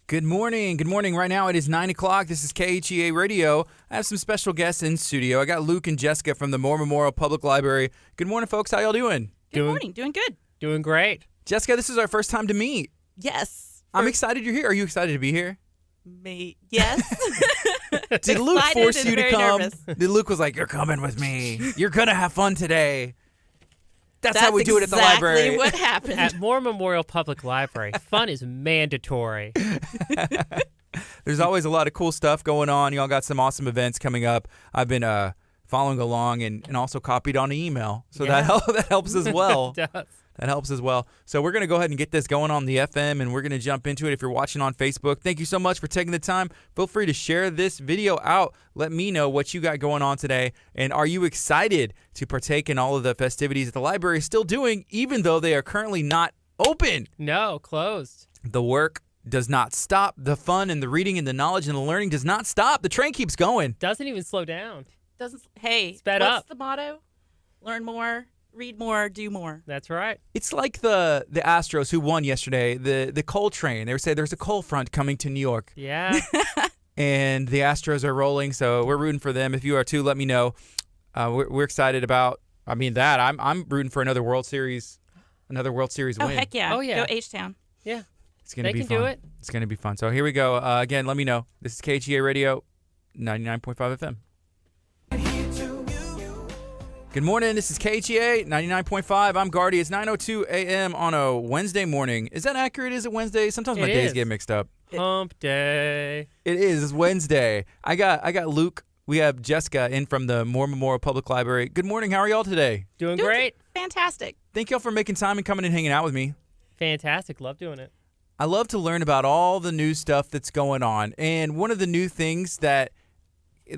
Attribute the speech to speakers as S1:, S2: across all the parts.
S1: Good morning. Good morning. Right now it is 9 o'clock. This is KHEA Radio. I have some special guests in studio. I got Luke and Jessica from the Moore Memorial Public Library. Good morning, folks. How y'all doing?
S2: Good morning. Doing good.
S3: Doing great.
S1: Jessica, this is our first time to meet.
S2: Yes.
S1: I'm excited you're here. Are you excited to be here?
S2: Yes.
S1: Did Luke force you to come?
S2: Nervous.
S1: Did Luke was like, you're coming with me. You're going to have fun today. That's how we do it at the library.
S2: Exactly what happened.
S3: At Moore Memorial Public Library, fun is mandatory.
S1: There's always a lot of cool stuff going on. Y'all got some awesome events coming up. I've been following along and also copied on the email. So that helps as well.
S3: It does.
S1: That helps as well. So we're going to go ahead and get this going on the FM, and we're going to jump into it. If you're watching on Facebook, thank you so much for taking the time. Feel free to share this video out. Let me know what you got going on today. And are you excited to partake in all of the festivities that the library is still doing, even though they are currently not open?
S3: No, closed.
S1: The work does not stop. The fun and the reading and the knowledge and the learning does not stop. The train keeps going.
S3: Doesn't even slow down.
S2: Hey,
S3: Sped
S2: what's
S3: up.
S2: the motto? Learn more, read more, do more.
S3: That's right.
S1: It's like the Astros who won yesterday, the coal train. They were saying there's a coal front coming to New York.
S3: Yeah.
S1: And the Astros are rolling, so we're rooting for them. If you are too, let me know. We're excited about, that. I'm rooting for another World Series win.
S2: Oh, heck yeah.
S3: Oh, yeah.
S2: Go H-Town.
S3: Yeah.
S1: It's going to be
S3: They
S1: fun.
S3: can do it.
S1: It's going to be fun. So here we go. Again, let me know. This is KHEA Radio, 99.5 FM. Good morning. This is KHEA 99.5. I'm Gardy. It's 9:02 a.m. on a Wednesday morning. Is that accurate? Is it Wednesday? Sometimes my days get mixed up.
S3: Hump day.
S1: It is. It's Wednesday. I got Luke. We have Jessica in from the Moore Memorial Public Library. Good morning. How are y'all today?
S3: Doing great.
S2: Fantastic.
S1: Thank y'all for making time and coming and hanging out with me.
S3: Fantastic. Love doing it.
S1: I love to learn about all the new stuff that's going on. And one of the new things that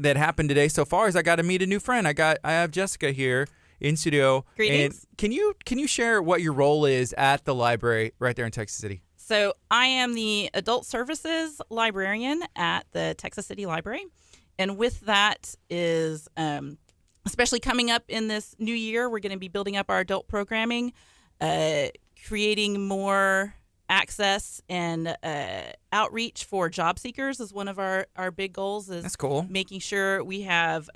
S1: happened today so far is I got to meet a new friend. I have Jessica here in studio.
S2: Greetings.
S1: And can you share what your role is at the library right there in Texas City?
S2: So I am the adult services librarian at the Texas City Library. And with that is, especially coming up in this new year, we're going to be building up our adult programming, creating more access and outreach for job seekers is one of our big goals.
S1: That's cool.
S2: Making sure we have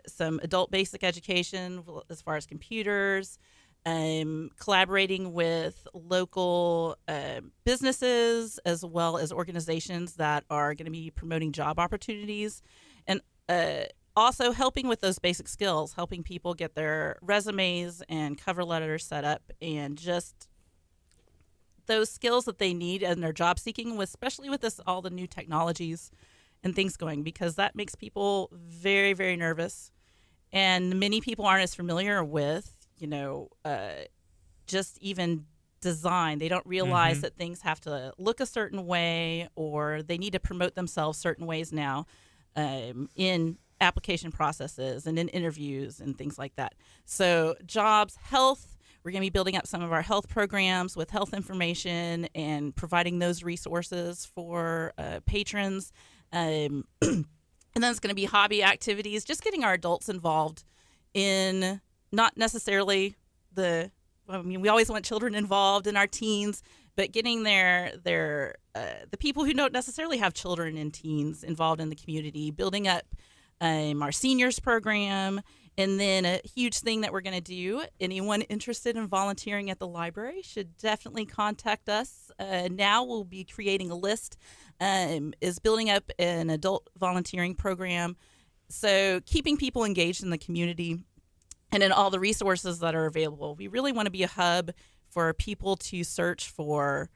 S2: some adult basic education as far as computers, collaborating with local businesses as well as organizations that are going to be promoting job opportunities, and also helping with those basic skills, helping people get their resumes and cover letters set up, and just those skills that they need in their job seeking, especially with all the new technologies and things going, because that makes people very, very nervous. And many people aren't as familiar with, just even design. They don't realize that things have to look a certain way, or they need to promote themselves certain ways now in application processes and in interviews and things like that. So jobs, health, we're going to be building up some of our health programs with health information and providing those resources for patrons. And then it's going to be hobby activities, just getting our adults involved in not necessarily we always want children involved in our teens, but getting the people who don't necessarily have children and teens involved in the community, building up our seniors program. And then a huge thing that we're going to do, anyone interested in volunteering at the library should definitely contact us. Now we'll be creating a list, is building up an adult volunteering program. So keeping people engaged in the community and in all the resources that are available. We really want to be a hub for people to search for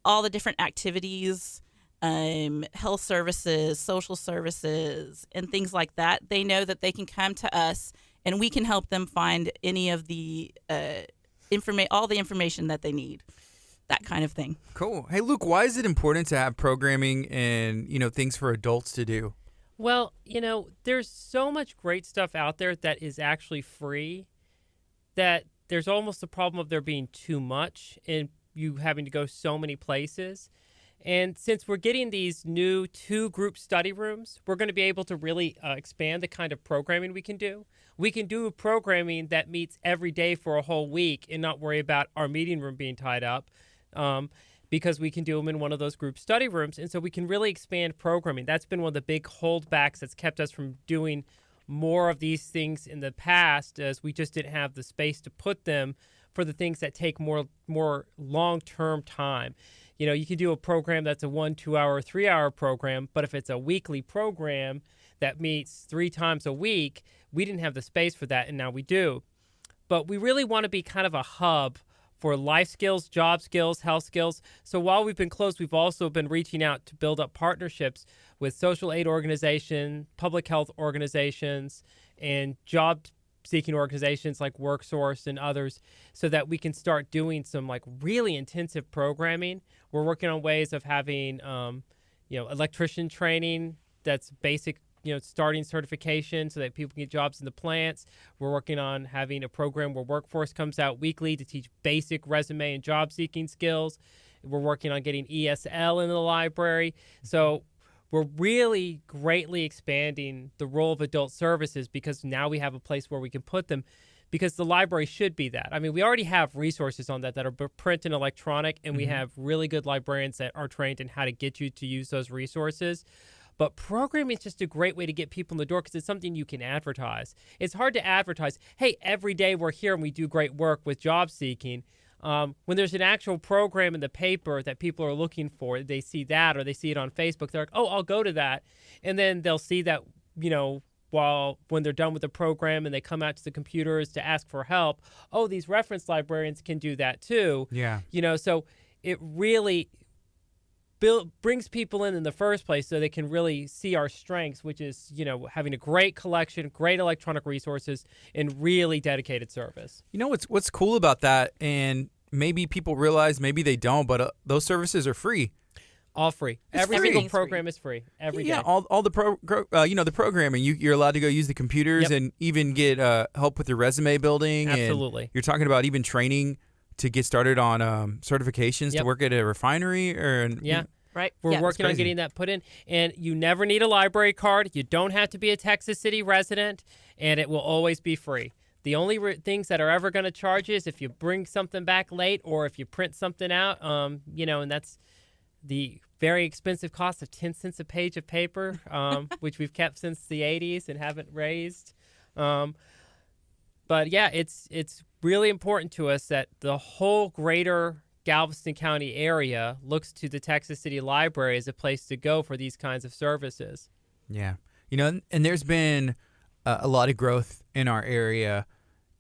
S2: all the different activities, health services, social services, and things like that. They know that they can come to us and we can help them find any of the all the information that they need, that kind of thing.
S1: Cool. Hey, Luke, why is it important to have programming and, things for adults to do?
S3: Well, there's so much great stuff out there that is actually free that there's almost a problem of there being too much and you having to go so many places. And since we're getting these new 2-group study rooms, we're going to be able to really expand the kind of programming we can do. We can do programming that meets every day for a whole week and not worry about our meeting room being tied up. because we can do them in one of those group study rooms. And so we can really expand programming. That's been one of the big holdbacks that's kept us from doing more of these things in the past, as we just didn't have the space to put them for the things that take more long-term time. You know, you could do a program that's a 1, 2 hour, 3 hour program, but if it's a weekly program that meets 3 times a week, we didn't have the space for that, and now we do. But we really want to be kind of a hub for life skills, job skills, health skills. So while we've been closed, we've also been reaching out to build up partnerships with social aid organizations, public health organizations, and job-seeking organizations like WorkSource and others, so that we can start doing some like really intensive programming. We're working on ways of having, electrician training that's basic, starting certification so that people can get jobs in the plants. We're working on having a program where Workforce comes out weekly to teach basic resume and job seeking skills. We're working on getting ESL in the library. So we're really greatly expanding the role of adult services, because now we have a place where we can put them, because the library should be that. I mean, we already have resources on that are print and electronic, and we have really good librarians that are trained in how to get you to use those resources. But programming is just a great way to get people in the door, because it's something you can advertise. It's hard to advertise, hey, every day we're here and we do great work with job seeking. When there's an actual program in the paper that people are looking for, they see that, or they see it on Facebook, they're like, oh, I'll go to that. And then they'll see that, when they're done with the program and they come out to the computers to ask for help, oh, these reference librarians can do that too.
S1: Yeah.
S3: So it really brings people in the first place, so they can really see our strengths, which is, having a great collection, great electronic resources, and really dedicated service.
S1: You know what's cool about that, and maybe people realize, maybe they don't, but those services are free.
S3: All free.
S1: It's
S3: Every
S1: free.
S3: single program is free every day.
S1: Yeah, all the the programming. You're allowed to go use the computers and even get help with your resume building.
S3: Absolutely.
S1: And you're talking about even training to get started on certifications to work at a refinery
S2: Right.
S3: We're working on getting that put in. And you never need a library card. You don't have to be a Texas City resident, and it will always be free. The only things that are ever going to charge you is if you bring something back late, or if you print something out, and that's the very expensive cost of 10 cents a page of paper, which we've kept since the 80s and haven't raised. But yeah, it's really important to us that the whole greater Galveston County area looks to the Texas City Library as a place to go for these kinds of services.
S1: Yeah. And there's been a lot of growth in our area,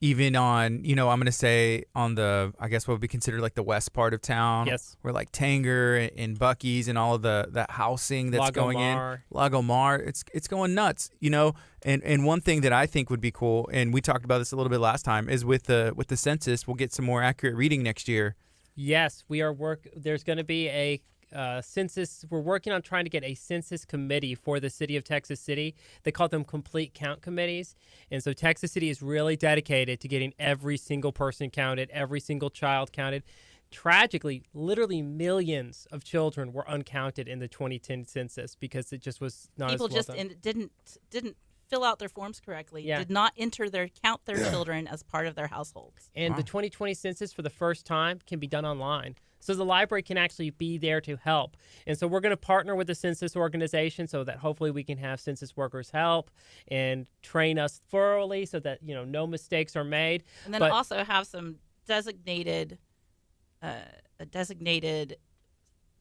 S1: even on, I'm going to say on the, I guess what would be considered like the west part of town.
S3: Yes.
S1: Where like Tanger and Buc-ee's and all of that housing that's going in. Lagomar. It's going nuts, And one thing that I think would be cool, and we talked about this a little bit last time, is with the census, we'll get some more accurate reading next year.
S3: Yes, we are there's going to be a census. We're working on trying to get a census committee for the city of Texas City. They call them complete count committees. And so Texas City is really dedicated to getting every single person counted, every single child counted. Tragically, literally millions of children were uncounted in the 2010 census because it just was not
S2: People
S3: as well
S2: just
S3: done.
S2: didn't fill out their forms correctly, did not count their children as part of their households.
S3: And the 2020 census for the first time can be done online. So the library can actually be there to help. And so we're going to partner with the census organization so that hopefully we can have census workers help and train us thoroughly so that, no mistakes are made.
S2: And then also have some designated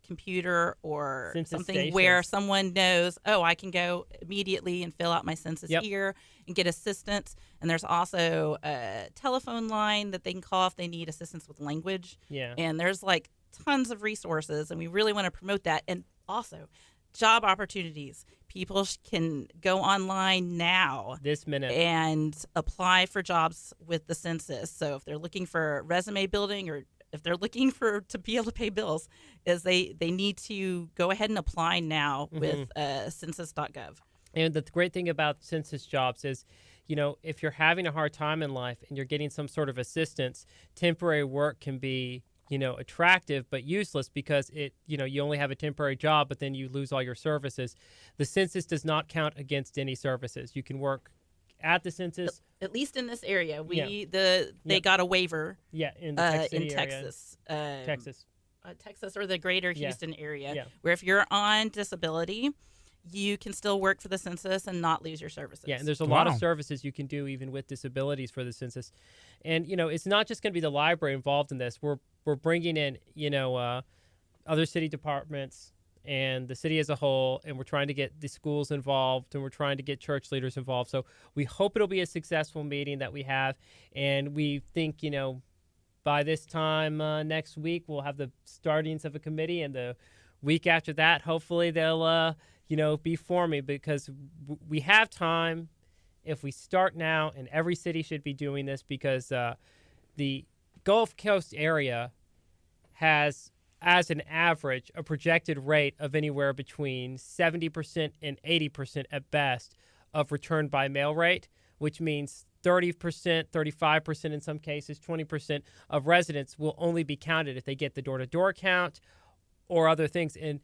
S2: computer or
S3: census
S2: something
S3: stations
S2: where someone knows, I can go immediately and fill out my census here and get assistance. And there's also a telephone line that they can call if they need assistance with language.
S3: Yeah.
S2: And there's like tons of resources, and we really want to promote that. And also job opportunities. People can go online now
S3: this minute
S2: and apply for jobs with the census. So if they're looking for resume building, or if they're looking to be able to pay bills, is they need to go ahead and apply now with census.gov. And
S3: the great thing about census jobs is, if you're having a hard time in life and you're getting some sort of assistance, temporary work can be, attractive but useless because you only have a temporary job, but then you lose all your services. The census does not count against any services. You can work at the census. At
S2: least in this area, they got a waiver.
S3: Yeah, in the Texas City
S2: in
S3: area.
S2: Texas.
S3: Texas.
S2: Texas or the greater
S3: Yeah.
S2: Houston area,
S3: Yeah.
S2: where if you're on disability, you can still work for the census and not lose your services.
S3: Yeah, and there's a lot of
S1: Wow.
S3: services you can do even with disabilities for the census. And, it's not just going to be the library involved in this. We're bringing in, other city departments and the city as a whole, and we're trying to get the schools involved, and we're trying to get church leaders involved. So we hope it'll be a successful meeting that we have, and we think, by this time next week, we'll have the startings of a committee, and the week after that, hopefully they'll, be forming, because we have time if we start now, and every city should be doing this, because the Gulf Coast area has, as an average, a projected rate of anywhere between 70% and 80% at best of return by mail rate, which means 30%, 35% in some cases, 20% of residents will only be counted if they get the door-to-door count or other things. And,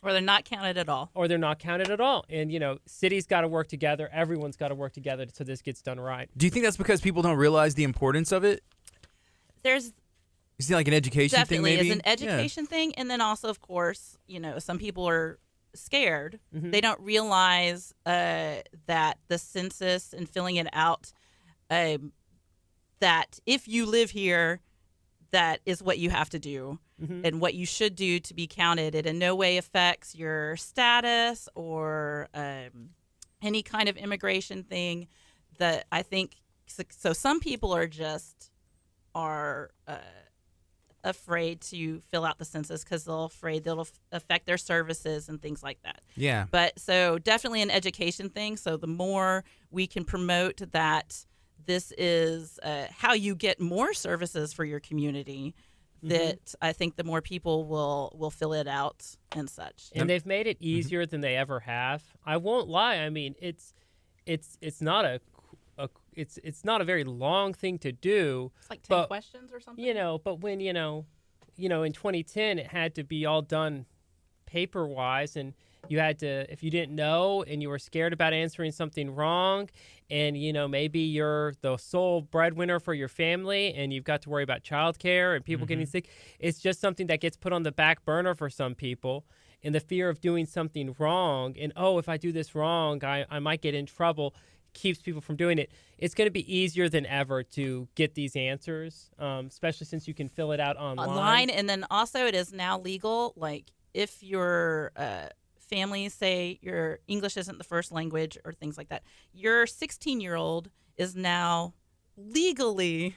S2: Or they're not counted at all.
S3: or they're not counted at all. And, cities got to work together. Everyone's got to work together so this gets done right.
S1: Do you think that's because people don't realize the importance of it?
S2: There's
S1: You see, like an education
S2: definitely
S1: thing, maybe?
S2: is an education thing, and then also, of course, some people are scared.
S3: Mhm.
S2: They don't realize that the census and filling it out, that if you live here, that is what you have to do.
S3: Mhm.
S2: And what you should do to be counted. It in no way affects your status or any kind of immigration thing. That I think so. Some people are afraid to fill out the census because they're afraid they'll affect their services and things like that.
S1: Yeah.
S2: But so definitely an education thing. So the more we can promote that this is how you get more services for your community, that I think the more people will fill it out and such.
S3: And they've made it easier than they ever have. I won't lie. I mean, it's not it's not a very long thing to do.
S2: It's like 10
S3: but,
S2: questions or something.
S3: But when in 2010 it had to be all done paper wise, and you had to, if you didn't know and you were scared about answering something wrong, and maybe you're the sole breadwinner for your family and you've got to worry about childcare and people getting sick, it's just something that gets put on the back burner for some people. And the fear of doing something wrong, and if I do this wrong, I might get in trouble, keeps people from doing it. It's going to be easier than ever to get these answers, especially since you can fill it out online.
S2: And then also it is now legal. Like if your family say your English isn't the first language or things like that, your 16-year-old is now legally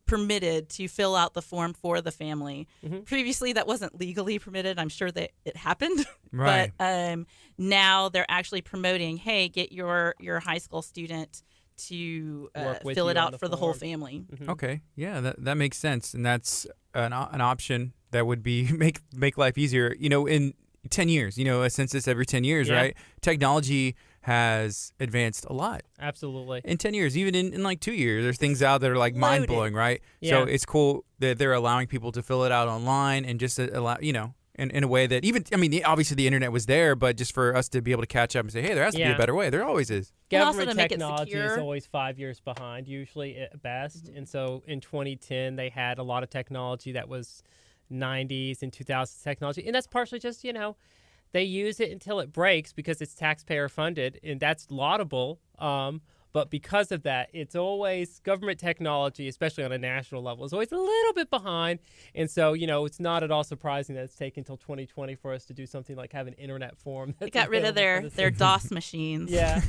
S2: permitted to fill out the form for the family. Previously, that wasn't legally permitted. I'm sure that it happened.
S1: Right.
S2: But now they're actually promoting, hey, get your high school student to fill it out for the whole family.
S1: Okay. Yeah, that makes sense. And that's an option that would be make life easier. In 10 years, a census every 10 years,
S3: Yeah.
S1: right? Technology has advanced a lot.
S3: Absolutely.
S1: In 10 years, even in like 2 years, there's things out that are like mind blowing, right?
S3: Yeah.
S1: So it's cool that they're allowing people to fill it out online and just allow, in a way that obviously the internet was there, but just for us to be able to catch up and say, hey, there has to be a better way. There always is.
S2: And also
S3: Government
S2: to make it
S3: technology is
S2: secure.
S3: always 5 years behind, usually at best. And so in 2010, they had a lot of technology that was 90s and 2000s technology. And that's partially just, they use it until it breaks because it's taxpayer funded, and that's laudable. But because of that, it's always government technology, especially on a national level, is always a little bit behind. And so, it's not at all surprising that it's taken until 2020 for us to do something like have an internet form.
S2: They got rid of their DOS machines.
S3: Yeah.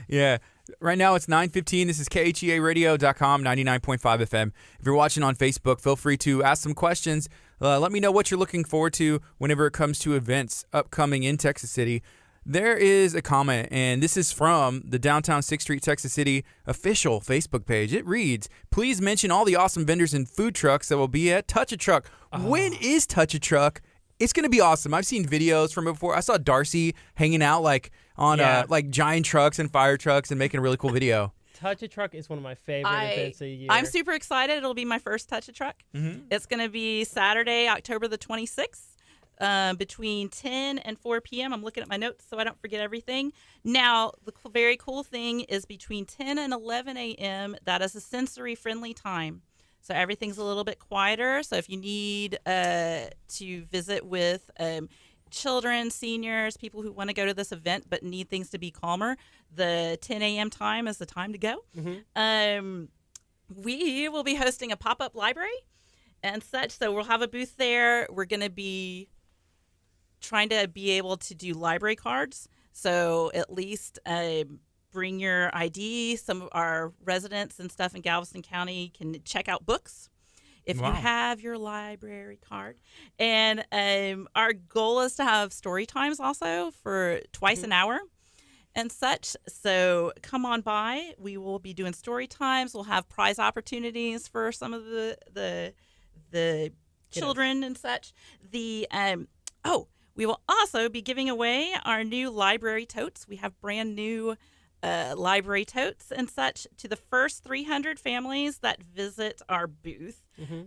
S1: Yeah. Right now it's 9:15. This is KHEARadio.com, 99.5 FM. If you're watching on Facebook, feel free to ask some questions. Let me know what you're looking forward to whenever it comes to events upcoming in Texas City. There is a comment, and this is from the Downtown 6th Street Texas City official Facebook page. It reads, please mention all the awesome vendors and food trucks that will be at Touch-A-Truck. When is Touch-A-Truck? It's going to be awesome. I've seen videos from it before. I saw Darcy hanging out on like giant trucks and fire trucks and making a really cool video.
S3: Touch-A-Truck is one of my favorite events of the year.
S2: I'm super excited. It'll be my first Touch-A-Truck. It's going to be Saturday, October the 26th. Between 10 and 4 p.m. I'm looking at my notes so I don't forget everything. Now, the very cool thing is between 10 and 11 a.m., that is a sensory-friendly time. So everything's a little bit quieter. So if you need to visit with children, seniors, people who want to go to this event but need things to be calmer, the 10 a.m. time is the time to go. We will be hosting a pop-up library and such. So we'll have a booth there. We're going to be trying to be able to do library cards. So at least bring your ID. Some of our residents and stuff in Galveston County can check out books if you have your library card. And our goal is to have story times also for twice an hour and such. So come on by. We will be doing story times. We'll have prize opportunities for some of the children and such. We will also be giving away our new library totes. We have brand new library totes and such to the first 300 families that visit our booth.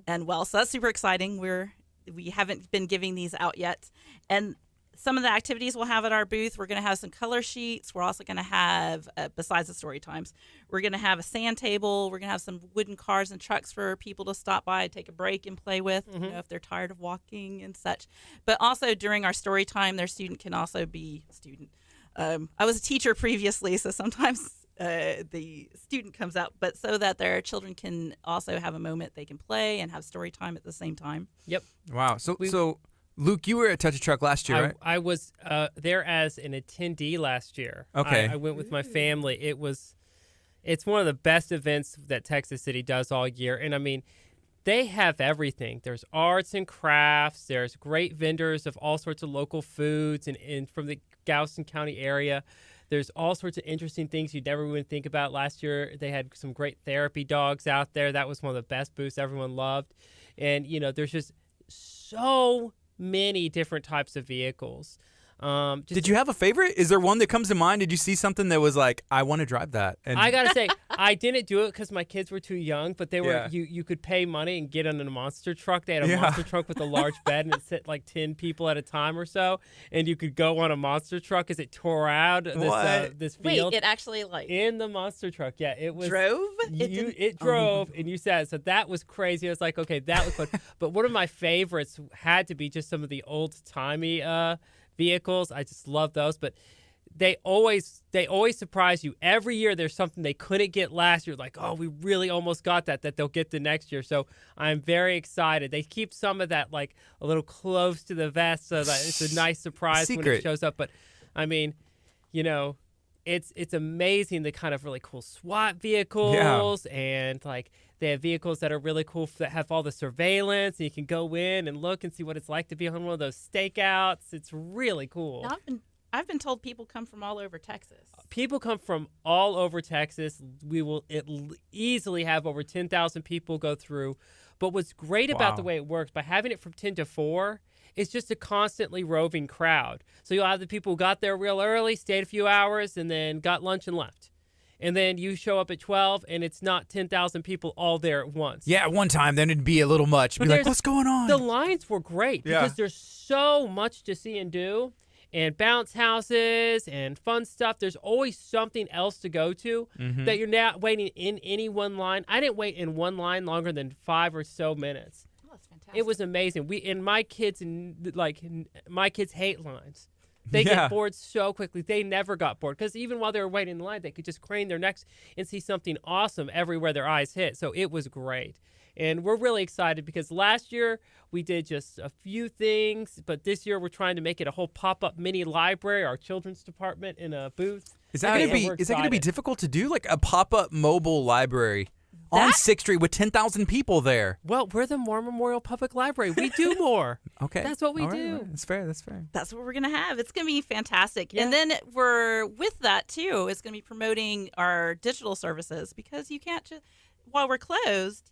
S2: And so that's super exciting. We haven't been giving these out yet. And some of the activities we'll have at our booth, we're going to have some color sheets. We're also going to have, besides the story times, we're going to have a sand table. We're going to have some wooden cars and trucks for people to stop by, take a break and play with, if they're tired of walking and such. But also during our story time, their student can also be student. I was a teacher previously, so sometimes the student comes out, but so that their children can also have a moment they can play and have story time at the same time.
S3: Yep.
S1: Wow. So Luke, you were at Touch a Truck last year, right?
S3: I was there as an attendee last year.
S1: Okay.
S3: I went with my family. It's one of the best events that Texas City does all year. And I mean, they have everything. There's arts and crafts. There's great vendors of all sorts of local foods and from the Galveston County area. There's all sorts of interesting things you never would think about. Last year, they had some great therapy dogs out there. That was one of the best booths everyone loved. And, there's just so many different types of vehicles.
S1: Did you have a favorite? Is there one that comes to mind? Did you see something that was like, I want to drive that? And
S3: I gotta say, I didn't do it because my kids were too young. But they were. You could pay money and get on a monster truck. They had a monster truck with a large bed, and it sit like 10 people at a time or so. And you could go on a monster truck as it tore out this field.
S2: Wait, it actually
S3: in the monster truck? Yeah, it was
S2: drove.
S3: It drove, and you sat. So that was crazy. I was like, okay, that was fun. But one of my favorites had to be just some of the old timey vehicles. I just love those, but they always surprise you. Every year there's something they couldn't get last year, like, oh, we really almost got that they'll get the next year. So I'm very excited. They keep some of that like a little close to the vest so that it's a nice surprise when it shows up. But I mean, it's amazing the kind of really cool SWAT vehicles and like they have vehicles that are really cool that have all the surveillance and you can go in and look and see what it's like to be on one of those stakeouts. It's really cool.
S2: Now, I've been told people come from all over Texas.
S3: People come from all over Texas. We will easily have over 10,000 people go through. But what's great about the way it works, by having it from 10 to 4, it's just a constantly roving crowd. So you'll have the people who got there real early, stayed a few hours, and then got lunch and left. And then you show up at 12, and it's not 10,000 people all there at once.
S1: Yeah, at one time, then it'd be a little much. Be like, what's going on?
S3: The lines were great because there's so much to see and do. And bounce houses and fun stuff. There's always something else to go to that you're not waiting in any one line. I didn't wait in one line longer than 5 or so minutes.
S2: Oh, that's fantastic.
S3: It was amazing. My kids hate lines. They get bored so quickly. They never got bored because even while they were waiting in line, they could just crane their necks and see something awesome everywhere their eyes hit. So it was great. And we're really excited because last year we did just a few things, but this year we're trying to make it a whole pop-up mini library, our children's department in a booth.
S1: Is that going to be difficult to do, like a pop-up mobile library on 6th Street with 10,000 people there?
S3: Well, we're the War Memorial Public Library. We do more.
S1: Okay.
S3: That's what we do.
S1: Right. That's fair.
S2: That's what we're going to have. It's going to be fantastic.
S3: Yeah.
S2: And then with that, too, it's going to be promoting our digital services because you can't while we're closed,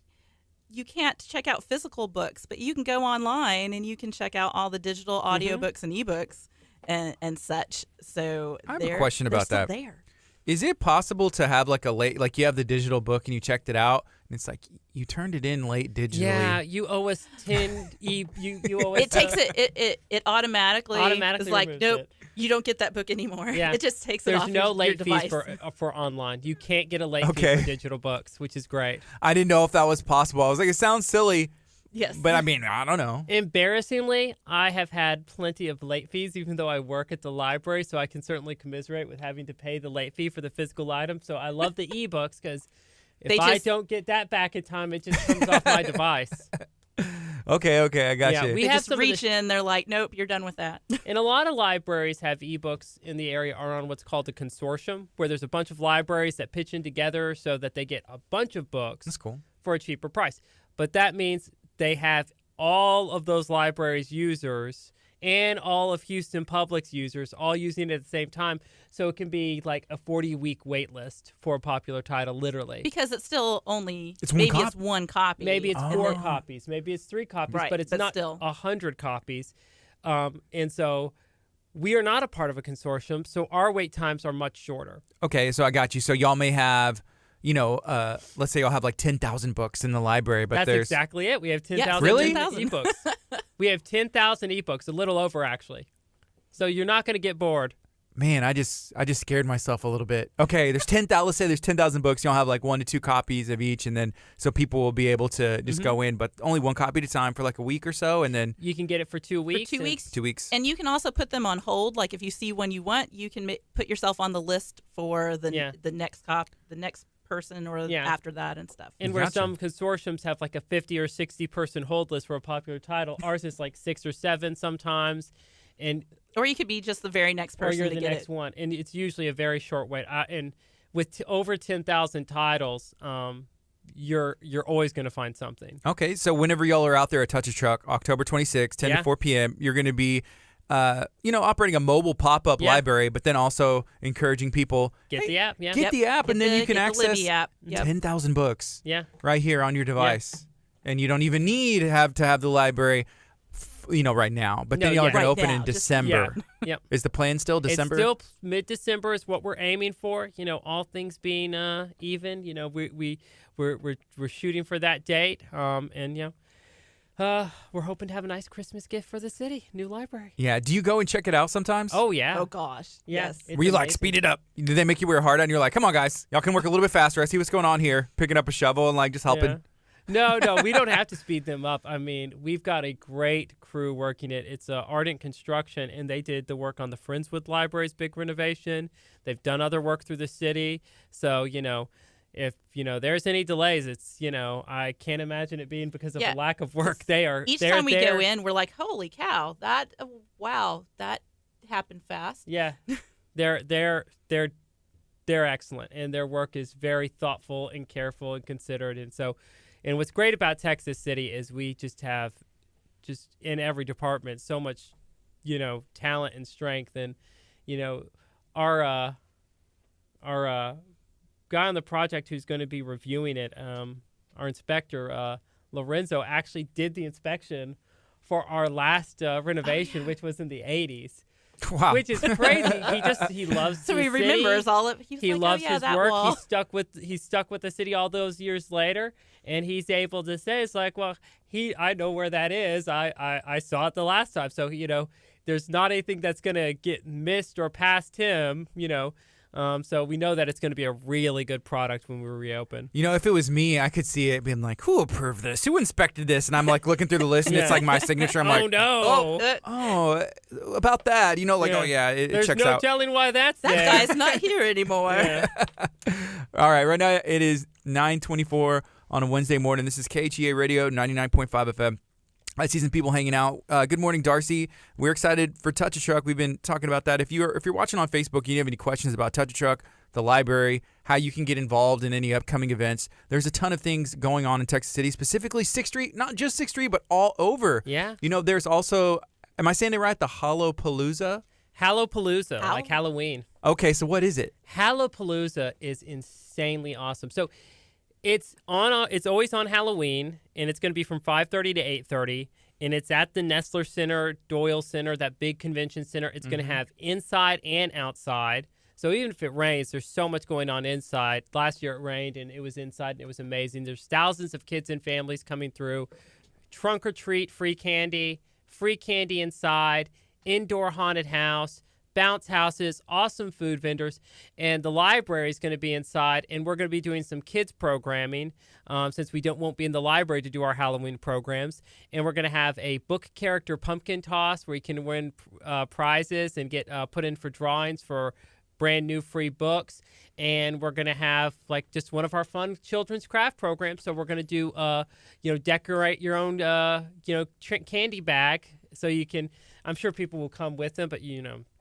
S2: you can't check out physical books, but you can go online and you can check out all the digital audiobooks and ebooks and such. So
S1: I have a question about that.
S2: There.
S1: Is it possible to have like you have the digital book and you checked it out and it's like you turned it in late digitally?
S3: Yeah, you owe us 10 you owe us.
S2: It takes it automatically. It's like, nope.
S3: It.
S2: You don't get that book anymore.
S3: Yeah.
S2: It just takes
S3: There's
S2: it off
S3: no
S2: your
S3: late fees
S2: device.
S3: for online. You can't get a late fee
S1: Okay.
S3: for digital books, which is great.
S1: I didn't know if that was possible. I was like, it sounds silly,
S2: Yes.
S1: but I mean, I don't know.
S3: Embarrassingly, I have had plenty of late fees, even though I work at the library, so I can certainly commiserate with having to pay the late fee for the physical item. So I love the ebooks because if I don't get that back in time, it just comes off my device.
S1: Okay, I got
S3: Yeah,
S1: you.
S3: we
S2: they
S3: have
S2: just
S3: some of
S2: reach in. They're like, nope, you're done with that.
S3: And a lot of libraries have ebooks in the area are on what's called a consortium, where there's a bunch of libraries that pitch in together so that they get a bunch of books
S1: That's cool.
S3: for a cheaper price. But that means they have all of those libraries' users and all of Houston Public's users all using it at the same time. So it can be like a 40-week wait list for a popular title, literally.
S2: Because it's still only,
S1: It's one
S2: maybe
S1: copy.
S2: it's one copy.
S3: Maybe it's
S1: Oh.
S3: 4 copies. Maybe it's 3 copies,
S2: Right,
S3: but it's
S2: but
S3: not
S2: still.
S3: 100 copies. And so we are not a part of a consortium, so our wait times are much shorter.
S1: Okay, so I got you. So y'all may have, let's say y'all have like 10,000 books in the library, but
S3: That's
S1: there's
S3: exactly it. We have 10,000
S1: Really?
S3: ebooks. We have 10,000 ebooks, a little over actually. So you're not going to get bored.
S1: Man, I just scared myself a little bit. Okay, there's 10,000. Let's say there's 10,000 books. Y'all have like 1 to 2 copies of each, and then so people will be able to just go in, but only 1 copy at a time for like a week or so, and then
S3: You can get it for 2 weeks.
S2: For 2 weeks.
S1: 2 weeks.
S2: And you can also put them on hold. Like if you see one you want, you can put yourself on the list for the next the next person or after that and stuff.
S3: And where
S1: Gotcha.
S3: some consortiums have like a 50 or 60 person hold list for a popular title, ours is like 6 or 7 sometimes. And
S2: Or you could be just the very next
S3: or
S2: person
S3: you're
S2: to
S3: the
S2: get
S3: next
S2: it.
S3: one, and it's usually a very short wait. And with over 10,000 titles, you're always going to find something.
S1: Okay, so whenever y'all are out there at Touch a Truck, October 26th, 10 to 4 p.m., you're going to be, operating a mobile pop-up library, but then also encouraging people
S3: Get the app,
S1: get the app, and then you can
S2: get the
S1: access
S2: Libby app. Yep.
S1: 10,000 books right here on your device, and you don't even need to have the library. Right now, but then y'all are going to open in December.
S3: Yep.
S1: Is the plan still December?
S3: It's still mid-December is what we're aiming for. All things being even. We're shooting for that date. And we're hoping to have a nice Christmas gift for the city. New library.
S1: Yeah. Do you go and check it out sometimes?
S3: Oh yeah.
S2: Oh gosh. Yes.
S3: It's
S1: Were you like,
S3: amazing.
S1: speed it up? Did they make you wear a hard on? And you're like, come on, guys, y'all can work a little bit faster. I see what's going on here. Picking up a shovel and like just helping.
S3: Yeah. No, we don't have to speed them up. I mean, we've got a great crew working it. It's Ardent Construction, and they did the work on the Friendswood Library's big renovation. They've done other work through the city. So, if, there's any delays, it's, I can't imagine it being because of a lack of work.
S2: Each time we go in, we're like, holy cow, that happened fast.
S3: Yeah. They're excellent, and their work is very thoughtful and careful and considered. And what's great about Texas City is we just have in every department so much, talent and strength. And, our guy on the project who's going to be reviewing it, our inspector, Lorenzo, actually did the inspection for our last renovation, which was in the 80s.
S1: Wow.
S3: Which is crazy. He loves
S2: So
S3: the
S2: he
S3: city.
S2: remembers all of.
S3: He
S2: like,
S3: loves
S2: oh, yeah,
S3: his
S2: that
S3: work.
S2: wall.
S3: He's stuck with the city all those years later, and he's able to say, "It's like, well, I know where that is. I saw it the last time. So there's not anything that's gonna get missed or past him. So we know that it's going to be a really good product when we reopen.
S1: If it was me, I could see it being like, who approved this? Who inspected this? And I'm like looking through the list, and it's like my signature. I'm
S3: Oh
S1: like,
S3: no!
S1: oh, about that. Oh yeah, it
S3: There's
S1: checks
S3: no
S1: out.
S3: telling why that's
S2: that
S3: there.
S2: guy's not here anymore.
S3: Yeah.
S1: All right, right now it is 9:24 on a Wednesday morning. This is KHEA Radio 99.5 FM. I see some people hanging out. Good morning, Darcy. We're excited for Touch a Truck. We've been talking about that. If you're watching on Facebook and you have any questions about Touch a Truck, the library, how you can get involved in any upcoming events, there's a ton of things going on in Texas City, specifically 6th Street, not just 6th Street, but all over.
S3: Yeah.
S1: There's also, am I saying it right, the Hallowpalooza?
S3: Hallowpalooza, like Halloween.
S1: Okay, so what is it?
S3: Hallowpalooza is insanely awesome. So it's always on Halloween, and it's going to be from 5:30 to 8:30, and it's at the Nestler Center, Doyle Center, that big convention center. It's going to have inside and outside. So even if it rains, there's so much going on inside. Last year it rained, and it was inside, and it was amazing. There's thousands of kids and families coming through. Trunk or treat, free candy inside, indoor haunted house, bounce houses, awesome food vendors, and the library is going to be inside, and we're going to be doing some kids programming since we won't be in the library to do our Halloween programs. And we're going to have a book character pumpkin toss where you can win prizes and get put in for drawings for brand new free books. And we're going to have like just one of our fun children's craft programs. So we're going to do, decorate your own, candy bag. So you can, I'm sure people will come with them, but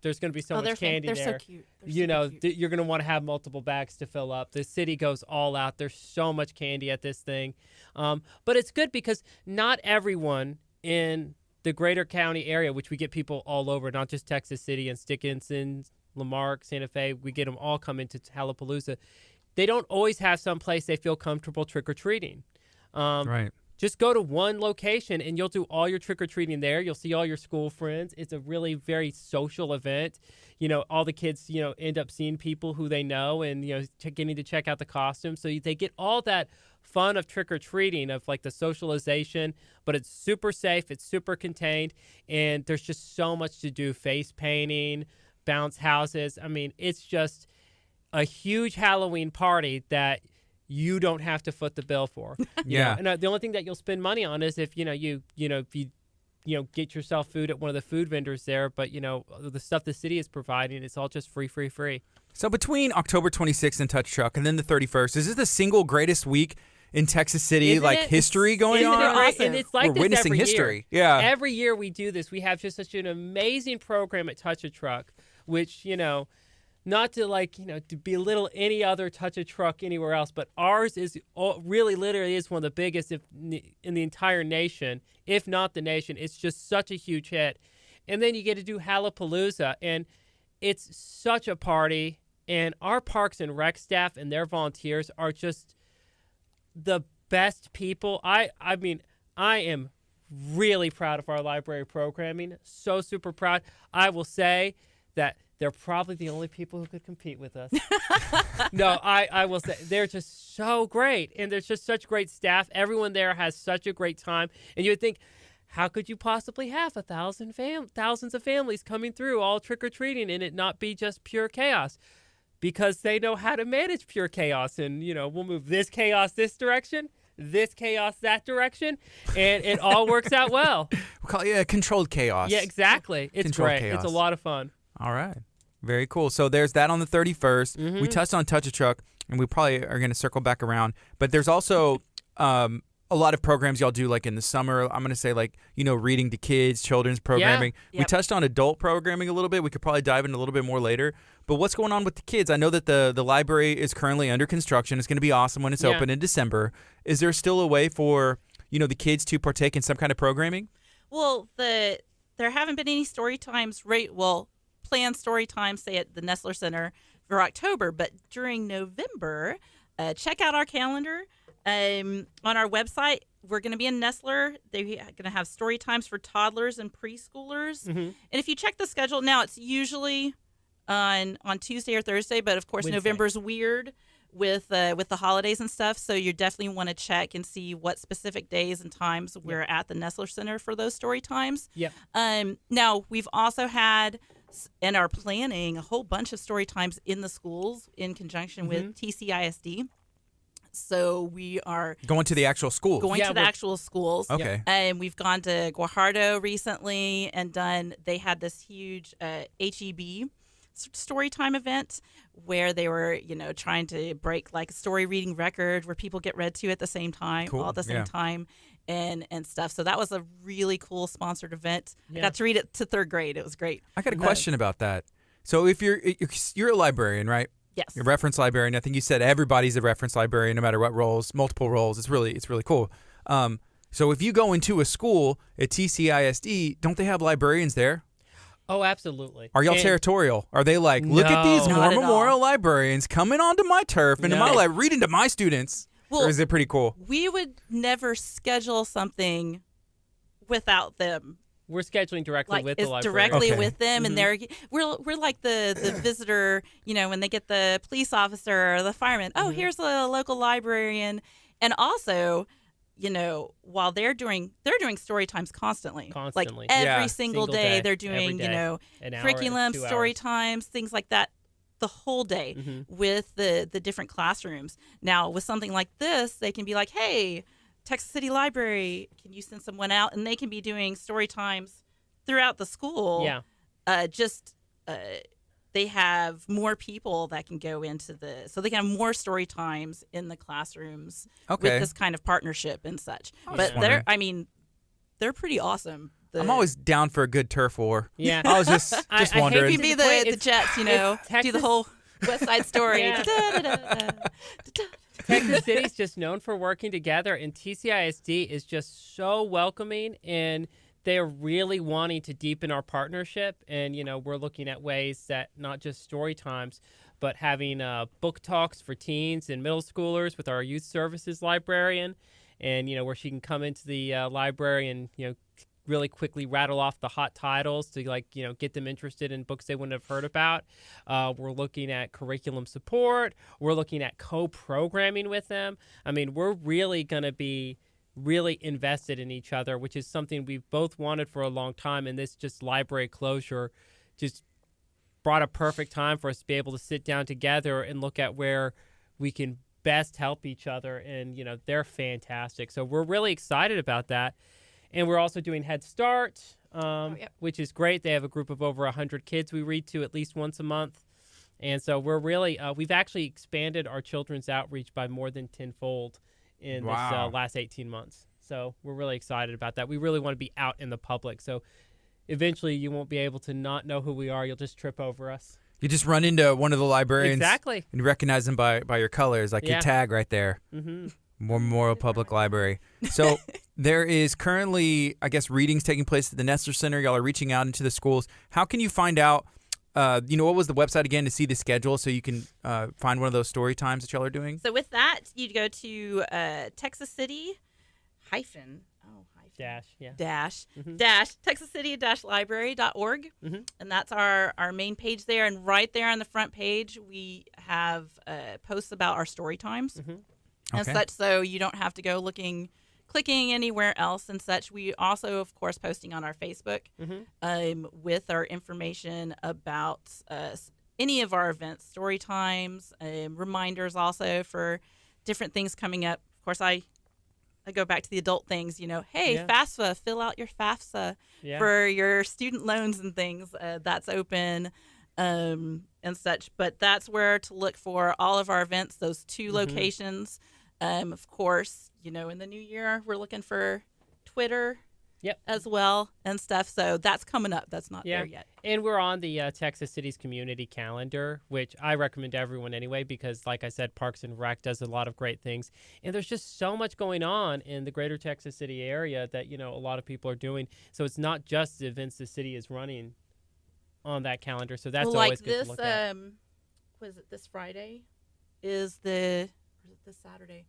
S3: there's going to be so much candy there.
S2: They're so cute. Cute.
S3: You're going to want to have multiple bags to fill up. The city goes all out. There's so much candy at this thing. But it's good because not everyone in the greater county area, which we get people all over, not just Texas City and Dickinson, Lamarck, Santa Fe, we get them all come into Hallapalooza. They don't always have some place they feel comfortable trick-or-treating.
S1: Right.
S3: Just go to one location and you'll do all your trick-or-treating there. You'll see all your school friends. It's a really very social event. All the kids, end up seeing people who they know and, getting to check out the costumes. So they get all that fun of trick-or-treating, of like the socialization, but it's super safe. It's super contained. And there's just so much to do. Face painting, bounce houses. I mean, it's just a huge Halloween party that you don't have to foot the bill for.
S1: Yeah.
S3: And the only thing that you'll spend money on is if if you get yourself food at one of the food vendors there, but the stuff the city is providing, it's all just free.
S1: So between October 26th and Touch Truck and then the 31st, is this the single greatest week in Texas City, history going on?
S2: Awesome.
S3: And it's like
S1: we're
S3: this
S1: witnessing
S3: every
S1: history.
S3: Year.
S1: Yeah.
S3: Every year we do this. We have just such an amazing program at Touch a Truck, which, not to to belittle any other Touch a Truck anywhere else, but ours is really literally is one of the biggest in the entire nation, if not the nation. It's just such a huge hit. And then you get to do Hallapalooza, and it's such a party. And our Parks and Rec staff and their volunteers are just the best people. I mean, I am really proud of our library programming. So super proud. I will say that they're probably the only people who could compete with us. No, I will say they're just so great. And there's just such great staff. Everyone there has such a great time. And you would think, how could you possibly have thousands of families coming through all trick-or-treating and it not be just pure chaos? Because they know how to manage pure chaos. And, we'll move this chaos this direction, this chaos that direction, and it all works out well.
S1: We'll call it controlled chaos.
S3: Yeah, exactly. It's
S1: Controlled
S3: great.
S1: chaos.
S3: It's a lot of fun.
S1: All right. Very cool. So there's that on the 31st.
S3: Mm-hmm.
S1: We touched on Touch a Truck, and we probably are going to circle back around. But there's also a lot of programs y'all do like in the summer. I'm going to say reading to kids, children's programming.
S2: Yeah.
S1: We
S2: Yep.
S1: touched on adult programming a little bit. We could probably dive in a little bit more later. But what's going on with the kids? I know that the library is currently under construction. It's going to be awesome when it's open in December. Is there still a way for, the kids to partake in some kind of programming?
S2: Well, there haven't been any story times, planned story times, say at the Nestler Center for October, but during November, check out our calendar. On our website, we're going to be in Nestler. They're going to have story times for toddlers and preschoolers.
S3: Mm-hmm.
S2: And if you check the schedule, now it's usually on Tuesday or Thursday, but of course
S3: Wednesday.
S2: November's weird with the holidays and stuff, so you definitely want to check and see what specific days and times we're at the Nestler Center for those story times.
S3: Yeah.
S2: Now, we've also had and are planning a whole bunch of story times in the schools in conjunction with TCISD. So we are
S1: Going to the actual schools.
S2: going to the actual schools.
S1: Okay.
S2: And we've gone to Guajardo recently and they had this huge HEB story time event where they were, trying to break like a story reading record where people get read to at the same time,
S1: Cool.
S2: all at the same
S1: Yeah.
S2: time and stuff. So that was a really cool sponsored event.
S3: Yeah.
S2: I got to read it to third grade. It was great.
S1: I got a question about that. So if you're a librarian, right?
S2: Yes.
S1: You're a reference librarian. I think you said everybody's a reference librarian, no matter what roles, multiple roles. It's really cool. So if you go into a school at TCISD, don't they have librarians there?
S3: Oh, absolutely.
S1: Are y'all territorial? Are they like, look at these
S3: No.
S1: War
S2: Not at
S1: Memorial
S2: all.
S1: librarians coming onto my turf and to my
S3: No.
S1: lab, reading to my students?
S2: Well,
S1: Or is it pretty cool?
S2: we would never schedule something without them.
S3: We're scheduling directly
S2: Like
S3: with the
S2: it's
S3: library.
S2: directly
S1: Okay.
S2: with them, and we're like the visitor. When they get the police officer or the fireman. Oh, here's a local librarian, and also while they're doing story times constantly.
S3: Constantly.
S2: Like every
S1: Yeah.
S2: single
S3: Single
S2: day,
S3: day,
S2: they're doing,
S3: every day. An hour,
S2: curriculum,
S3: 2
S2: story
S3: hours.
S2: times, things like that the whole day with the different classrooms. Now, with something like this, they can be like, hey, Texas City Library, can you send someone out? And they can be doing story times throughout the school.
S3: Yeah.
S2: They have more people that can go into so they can have more story times in the classrooms with this kind of partnership and such. But they're pretty awesome.
S1: I'm always down for a good turf war.
S3: Yeah.
S1: I was just
S2: I
S1: wondering.
S2: hate to be the Jets, do the whole West Side Story.
S3: Yeah. Texas City is just known for working together, and TCISD is just so welcoming, and they're really wanting to deepen our partnership. And, we're looking at ways that not just story times, but having book talks for teens and middle schoolers with our youth services librarian, and, where she can come into the library and, really quickly rattle off the hot titles to get them interested in books they wouldn't have heard about. We're looking at curriculum support. We're looking at co-programming with them. I mean, we're really going to be really invested in each other, which is something we've both wanted for a long time. And this just library closure just brought a perfect time for us to be able to sit down together and look at where we can best help each other. And, they're fantastic. So we're really excited about that. And we're also doing Head Start, which is great. They have a group of over 100 kids we read to at least once a month. And so we're really, we've actually expanded our children's outreach by more than tenfold in this last 18 months. So we're really excited about that. We really want to be out in the public. So eventually you won't be able to not know who we are. You'll just trip over us.
S1: You just run into one of the librarians.
S3: Exactly.
S1: And you recognize them by your colors, like your tag right there.
S3: Mm-hmm.
S1: Memorial Public Library. So there is currently, I guess, readings taking place at the Nestor Center. Y'all are reaching out into the schools. How can you find out, what was the website again to see the schedule so you can find one of those story times that y'all are doing?
S2: So with that, you'd go to Texas City Texas City library.org. And that's our main page there. And right there on the front page, we have posts about our story times. And such, so you don't have to go clicking anywhere else and such. We also, of course, posting on our Facebook with our information about any of our events, story times, reminders also for different things coming up. Of course, I go back to the adult things, hey, FAFSA, fill out your FAFSA for your student loans and things. That's open and such. But that's where to look for all of our events, those two locations. Of course, in the new year, we're looking for Twitter as well and stuff. So that's coming up. That's not there yet.
S3: And we're on the Texas City's community calendar, which I recommend to everyone anyway, because like I said, Parks and Rec does a lot of great things. And there's just so much going on in the greater Texas City area that, a lot of people are doing. So it's not just the events the city is running on that calendar. So that's always good to look at.
S2: Was it this Friday? Is it this Saturday?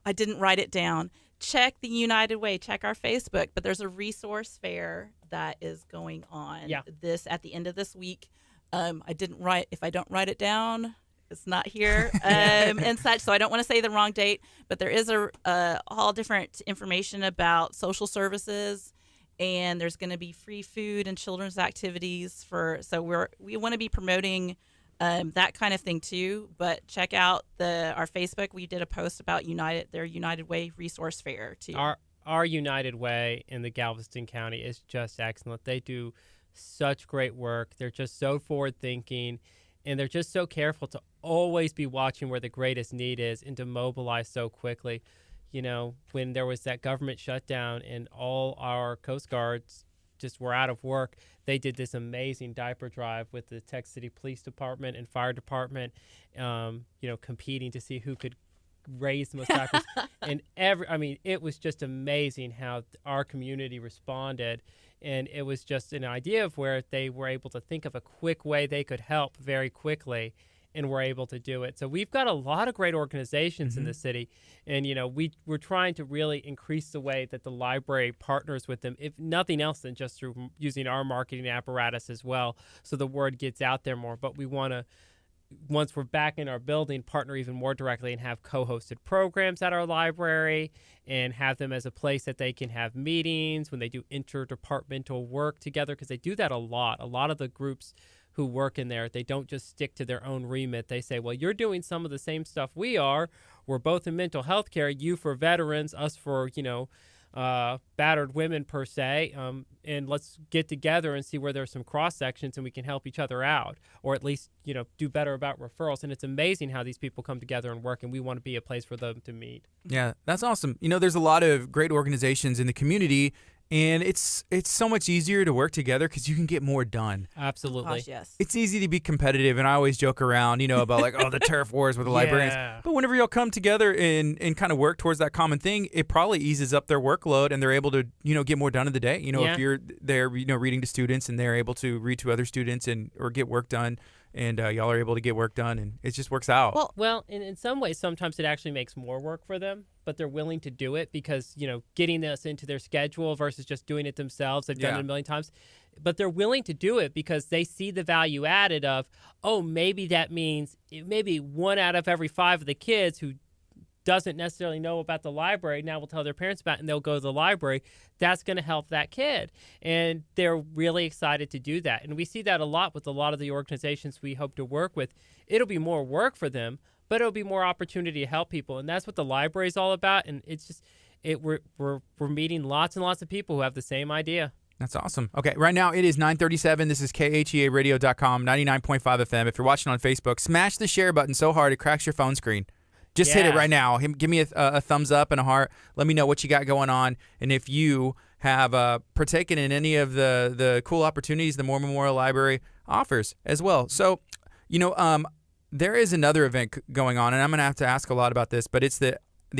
S2: I didn't write it down. Check the United Way. Check our Facebook. But there's a resource fair that is going on. This at the end of this week. If I don't write it down, it's not here and such. So I don't want to say the wrong date. But there is all different information about social services, and there's going to be free food and children's activities so we want to be promoting that kind of thing too. But check out our Facebook. We did a post about their United Way resource fair too.
S3: Our United Way in the Galveston County is just excellent. They do such great work. They're just so forward thinking, and they're just so careful to always be watching where the greatest need is and to mobilize so quickly. When there was that government shutdown and all our Coast Guards just were out of work, they did this amazing diaper drive with the Texas City Police Department and Fire Department, competing to see who could raise the most diapers. And it was just amazing how our community responded. And it was just an idea of where they were able to think of a quick way they could help very quickly, and were able to do it. So we've got a lot of great organizations in the city, and we're trying to really increase the way that the library partners with them, if nothing else than just through using our marketing apparatus as well, so the word gets out there more. But we want to once we're back in our building, partner even more directly and have co-hosted programs at our library and have them as a place that they can have meetings when they do interdepartmental work together, because they do that a lot. A lot of the groups who work in there, they don't just stick to their own remit. They say, well, you're doing some of the same stuff we are. We're both in mental health care, you for veterans, us for, battered women per se, and let's get together and see where there's some cross sections and we can help each other out, or at least do better about referrals. And it's amazing how these people come together and work, and we want to be a place for them to meet.
S1: Yeah, that's awesome. There's a lot of great organizations in the community, and it's so much easier to work together because you can get more done.
S3: Absolutely.
S2: Gosh, yes.
S1: It's easy to be competitive, and I always joke around, about like, the turf wars with the librarians. But whenever y'all come together and kind of work towards that common thing, it probably eases up their workload, and they're able to, get more done in the day. If you're there, reading to students, and they're able to read to other students or get work done, and y'all are able to get work done, and it just works out.
S3: Well, in some ways, sometimes it actually makes more work for them, but they're willing to do it because, getting this into their schedule versus just doing it themselves. They've done it a million times. But they're willing to do it because they see the value added of, maybe that means maybe 1 out of every 5 of the kids who doesn't necessarily know about the library now will tell their parents about it, and they'll go to the library. That's going to help that kid. And they're really excited to do that. And we see that a lot with a lot of the organizations we hope to work with. It'll be more work for them, but it'll be more opportunity to help people. And that's what the library is all about. And it's just, we're meeting lots and lots of people who have the same idea.
S1: That's awesome. Okay, right now it is 9:37. This is KHEAradio.com, 99.5 FM. If you're watching on Facebook, smash the share button so hard it cracks your phone screen. Just hit it right now. Give me a thumbs up and a heart. Let me know what you got going on. And if you have partaken in any of the cool opportunities the Moore Memorial Library offers as well. So, there is another event going on, and I'm going to have to ask a lot about this, but it's the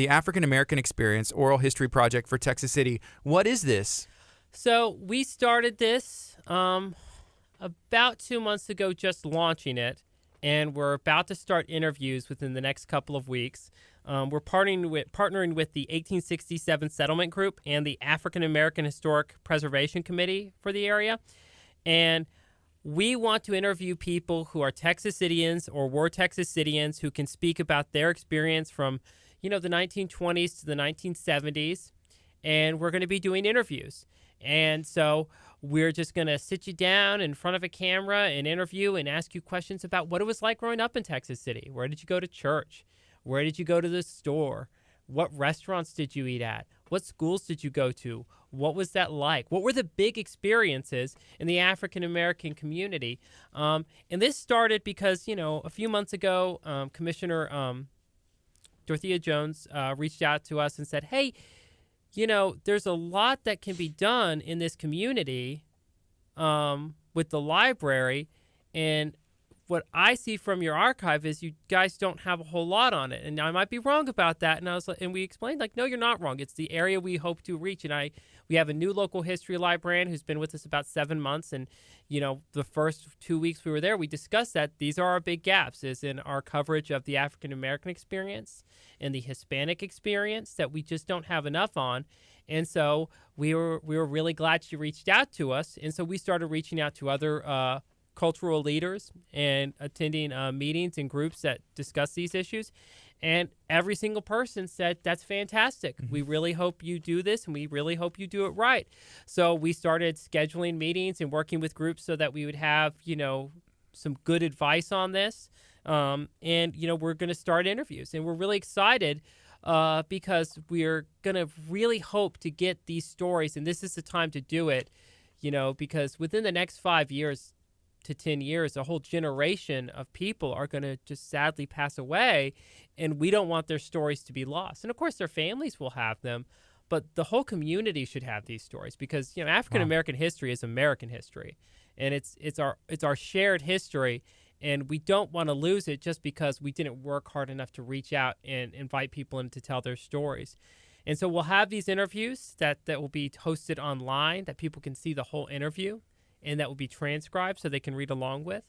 S1: African American Experience Oral History Project for Texas City. What is this?
S3: So we started this about 2 months ago, just launching it. And we're about to start interviews within the next couple of weeks. We're partnering with the 1867 Settlement Group and the African American Historic Preservation Committee for the area. And we want to interview people who are Texas Cityans or were Texas Cityans who can speak about their experience from, the 1920s to the 1970s. And we're going to be doing interviews. And so we're just going to sit you down in front of a camera and interview and ask you questions about what it was like growing up in Texas City. Where did you go to church? Where did you go to the store? What restaurants did you eat at? What schools did you go to? What was that like? What were the big experiences in the African American community? And this started because, a few months ago, Commissioner Dorothea Jones reached out to us and said, hey, there's a lot that can be done in this community with the library, and what I see from your archive is you guys don't have a whole lot on it, and I might be wrong about that. And we explained, no, you're not wrong. It's the area we hope to reach, and we have a new local history librarian who's been with us about 7 months, and the first 2 weeks we were there, we discussed that these are our big gaps, is in our coverage of the African American experience and the Hispanic experience that we just don't have enough on. And so we were really glad she reached out to us, and so we started reaching out to other cultural leaders and attending meetings and groups that discuss these issues. And every single person said, that's fantastic. Mm-hmm. We really hope you do this, and we really hope you do it right. So we started scheduling meetings and working with groups so that we would have, some good advice on this. And we're going to start interviews. And we're really excited because we're going to really hope to get these stories. And this is the time to do it, because within the next 5 years, to 10 years, a whole generation of people are going to just sadly pass away, and we don't want their stories to be lost. And of course, their families will have them, but the whole community should have these stories because African American history is American history, and it's our shared history, and we don't want to lose it just because we didn't work hard enough to reach out and invite people in to tell their stories. And so we'll have these interviews that will be hosted online, that people can see the whole interview, and that will be transcribed so they can read along with.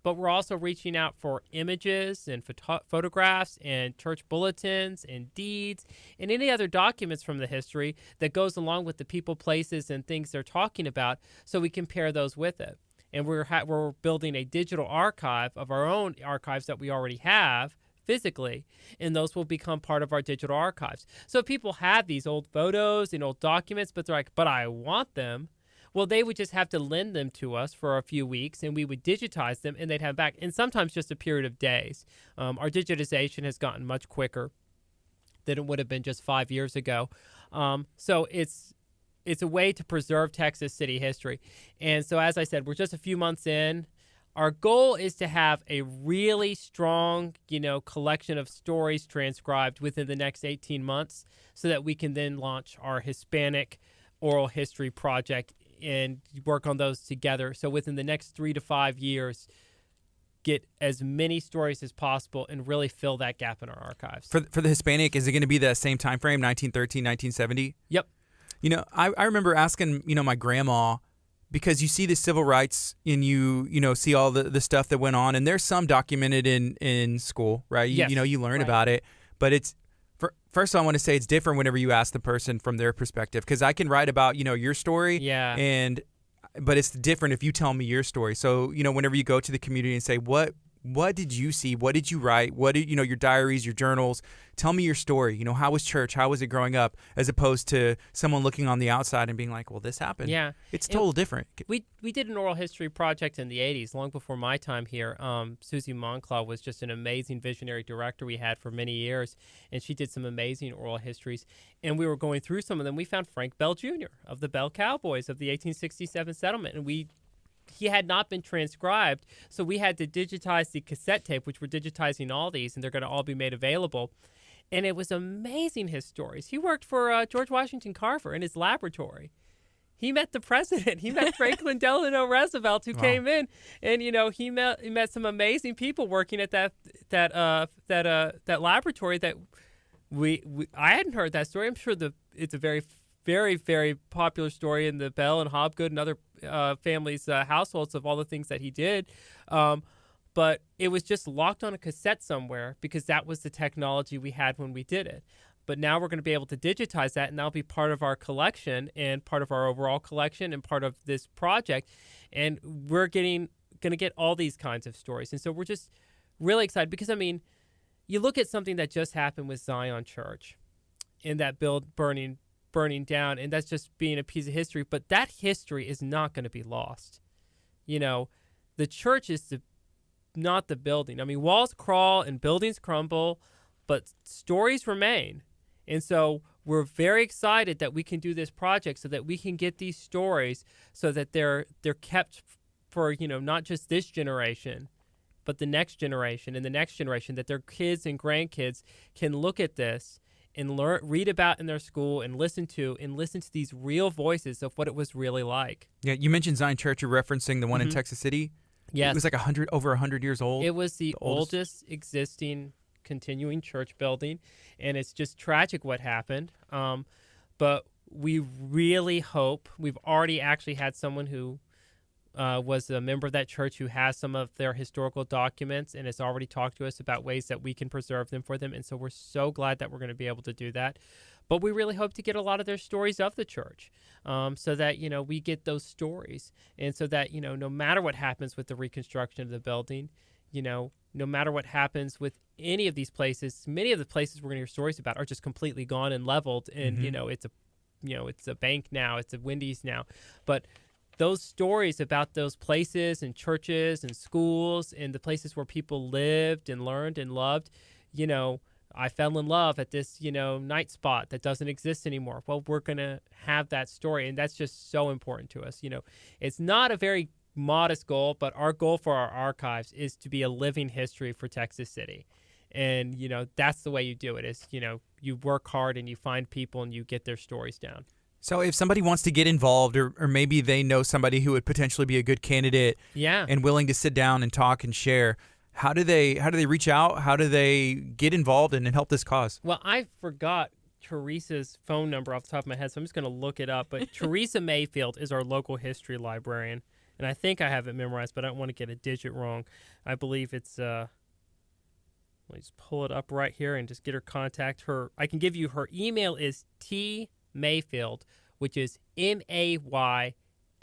S3: But we're also reaching out for images and photographs and church bulletins and deeds and any other documents from the history that goes along with the people, places, and things they're talking about, so we can pair those with it. and we're building a digital archive of our own archives that we already have physically, and those will become part of our digital archives. So if people have these old photos and old documents, but they're like, but I want them, well, they would just have to lend them to us for a few weeks, and we would digitize them, and they'd have back, and sometimes just a period of days. Our digitization has gotten much quicker than it would have been just 5 years ago. So it's a way to preserve Texas city history. And so, as I said, we're just a few months in. Our goal is to have a really strong, collection of stories transcribed within the next 18 months so that we can then launch our Hispanic oral history project and work on those together. So within the next 3 to 5 years, get as many stories as possible and really fill that gap in our archives.
S1: For the Hispanic, is it going to be that same time frame, 1913, 1970?
S3: Yep.
S1: I remember asking, my grandma, because you see the civil rights and you see all the stuff that went on, and there's some documented in school, right?
S3: Yes.
S1: You learn
S3: Right.
S1: about it, but it's first I want to say it's different whenever you ask the person from their perspective, because I can write about your story, but it's different if you tell me your story. So whenever you go to the community and say, what did you see? What did you write? What did your diaries, your journals? Tell me your story. How was church? How was it growing up? As opposed to someone looking on the outside and being like, well, this happened.
S3: Yeah.
S1: It's total different.
S3: We did an oral history project in the 80s, long before my time here. Susie Monclaw was just an amazing visionary director we had for many years, and she did some amazing oral histories. And we were going through some of them. We found Frank Bell Jr. of the Bell Cowboys of the 1867 settlement, and he had not been transcribed, so we had to digitize the cassette tape, which we're digitizing all these, and they're going to all be made available. And it was amazing, his stories. He worked for George Washington Carver in his laboratory. He met the president. He met Franklin Delano Roosevelt, who came in, and he met some amazing people working at that laboratory that I hadn't heard that story. I'm sure it's a very, very, very popular story in the Bell and Hobgood and other families' households of all the things that he did. But it was just locked on a cassette somewhere because that was the technology we had when we did it. But now we're going to be able to digitize that, and that'll be part of our collection and part of our overall collection and part of this project. And we're going to get all these kinds of stories. And so we're just really excited because, you look at something that just happened with Zion Church and that burning down, and that's just being a piece of history. But that history is not going to be lost. The church is not the building. Walls crawl and buildings crumble, but stories remain. And so we're very excited that we can do this project so that we can get these stories so that they're kept for, not just this generation, but the next generation and the next generation, that their kids and grandkids can look at this and read about in their school and listen to these real voices of what it was really like.
S1: Yeah, you mentioned Zion Church. You're referencing the one in Texas City.
S3: Yes.
S1: It was like over 100 years old.
S3: It was the oldest existing continuing church building, and it's just tragic what happened. But we really hope, we've already actually had someone who was a member of that church who has some of their historical documents and has already talked to us about ways that we can preserve them for them. And so we're so glad that we're going to be able to do that. But we really hope to get a lot of their stories of the church so that, we get those stories. And so that, no matter what happens with the reconstruction of the building, no matter what happens with any of these places, many of the places we're going to hear stories about are just completely gone and leveled. And, it's a bank now, it's a Wendy's now. But those stories about those places and churches and schools and the places where people lived and learned and loved, I fell in love at this, night spot that doesn't exist anymore. Well, we're going to have that story, and that's just so important to us. It's not a very modest goal, but our goal for our archives is to be a living history for Texas City. And, that's the way you do it is, you work hard and you find people and you get their stories down.
S1: So if somebody wants to get involved or maybe they know somebody who would potentially be a good candidate and willing to sit down and talk and share, how do they reach out? How do they get involved and help this cause?
S3: Well, I forgot Teresa's phone number off the top of my head, so I'm just going to look it up. But Teresa Mayfield is our local history librarian, and I think I have it memorized, but I don't want to get a digit wrong. I believe it's let me just pull it up right here and just get her contact. I can give you her email is tmayfield, which is MAYFIELD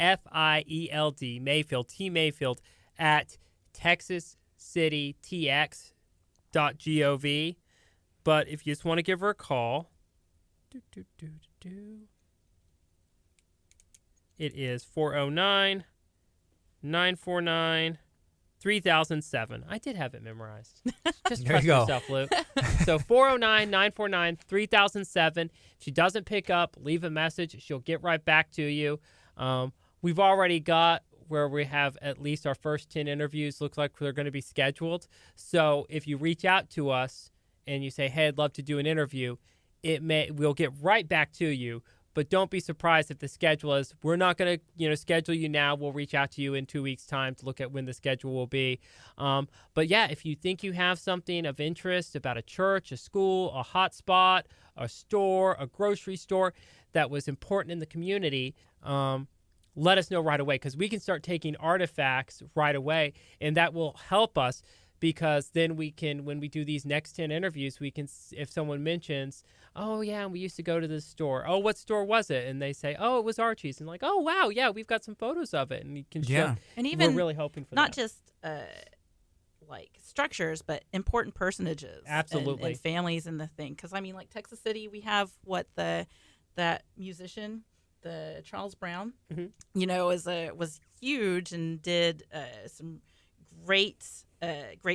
S3: Field, Mayfield, T Mayfield, at texascitytx.gov. But if you just want to give her a call, it is 409-949-3007. I did have it memorized. Just
S1: There
S3: trust
S1: you go.
S3: yourself, Luke. So 409-949-3007. If she doesn't pick up, leave a message. She'll get right back to you. We've already got where we have at least our first 10 interviews. Looks like they're going to be scheduled. So if you reach out to us and you say, hey, I'd love to do an interview, we'll get right back to you. But don't be surprised if the schedule is, we're not going to schedule you now. We'll reach out to you in 2 weeks' time to look at when the schedule will be. But yeah, if you think you have something of interest about a church, a school, a hotspot, a store, a grocery store that was important in the community, let us know right away, because we can start taking artifacts right away, and that will help us. Because then we can, when we do these next 10 interviews, we can, if someone mentions, oh, yeah, we used to go to this store. Oh, what store was it? And they say, oh, it was Archie's. And like, oh, wow, yeah, we've got some photos of it. And you can show.
S2: And even
S3: we're really hoping for
S2: not
S3: that.
S2: just like structures, but important personages.
S3: Absolutely.
S2: And families and the thing. Because, I mean, like Texas City, we have that musician, the Charles Brown, was huge and did some great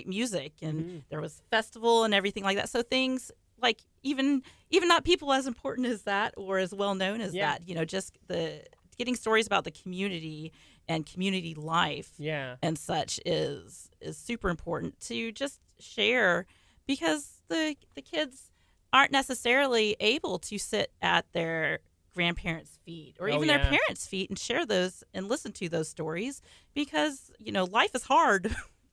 S2: music, and there was festival and everything like that. So things like even not people as important as that or as well known as that, just the getting stories about the community and community life and such is super important to just share, because the kids aren't necessarily able to sit at their grandparents' feet or even their parents' feet and share those and listen to those stories, because life is hard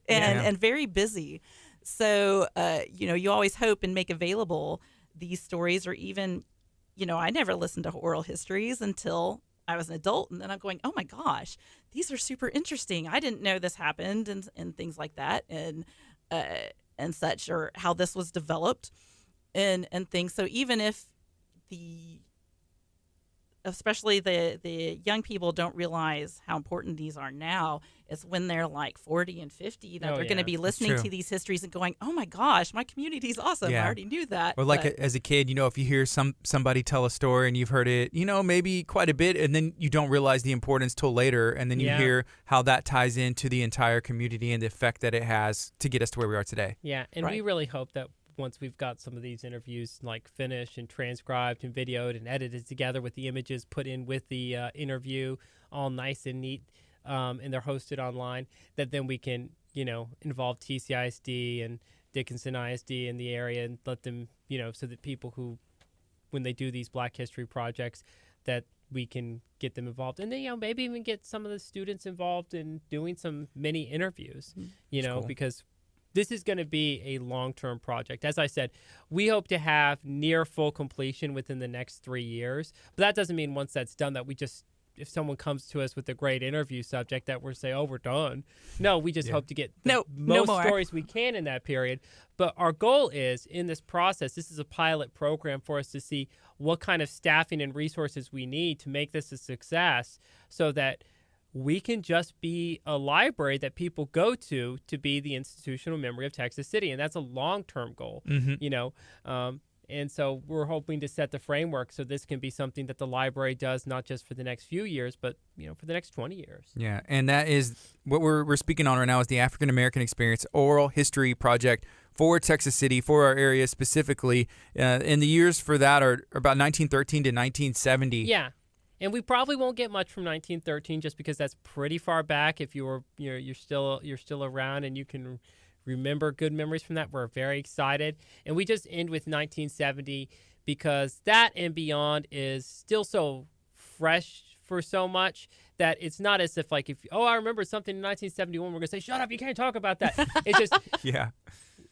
S2: and very busy. So you always hope and make available these stories, or even I never listened to oral histories until I was an adult, and then I'm going, oh my gosh, these are super interesting. I didn't know this happened, and things like that, and such, or how this was developed and things. So even if especially the young people don't realize how important these are now, it's when they're like 40 and 50 that they're going to be listening to these histories and going, oh my gosh, my community's awesome. I already knew that.
S1: Or as a kid, if you hear somebody tell a story and you've heard it, maybe quite a bit, and then you don't realize the importance till later, and then you hear how that ties into the entire community and the effect that it has to get us to where we are today.
S3: Yeah, and we really hope that once we've got some of these interviews like finished and transcribed and videoed and edited together with the images put in with the interview, all nice and neat, and they're hosted online, that then we can, involve TCISD and Dickinson ISD in the area and let them, so that people who, when they do these Black History projects, that we can get them involved. And then, maybe even get some of the students involved in doing some mini interviews,
S1: cool.
S3: Because this is going to be a long-term project. As I said, we hope to have near full completion within the next 3 years. But that doesn't mean once that's done that we just, if someone comes to us with a great interview subject, that we're say, oh, we're done. No, we just hope to get the most stories we can in that period. But our goal is, in this process, this is a pilot program for us to see what kind of staffing and resources we need to make this a success, so that we can just be a library that people go to be the institutional memory of Texas City. And that's a long-term goal, and so we're hoping to set the framework so this can be something that the library does not just for the next few years, but, for the next 20 years.
S1: Yeah, and that is what we're speaking on right now, is the African American Experience Oral History Project for Texas City, for our area specifically. And the years for that are about 1913 to 1970.
S3: Yeah. And we probably won't get much from 1913, just because that's pretty far back. If you're still around and you can remember good memories from that, we're very excited. And we just end with 1970 because that and beyond is still so fresh for so much that it's not as if I remember something in 1971, we're gonna say, shut up, you can't talk about that. It's just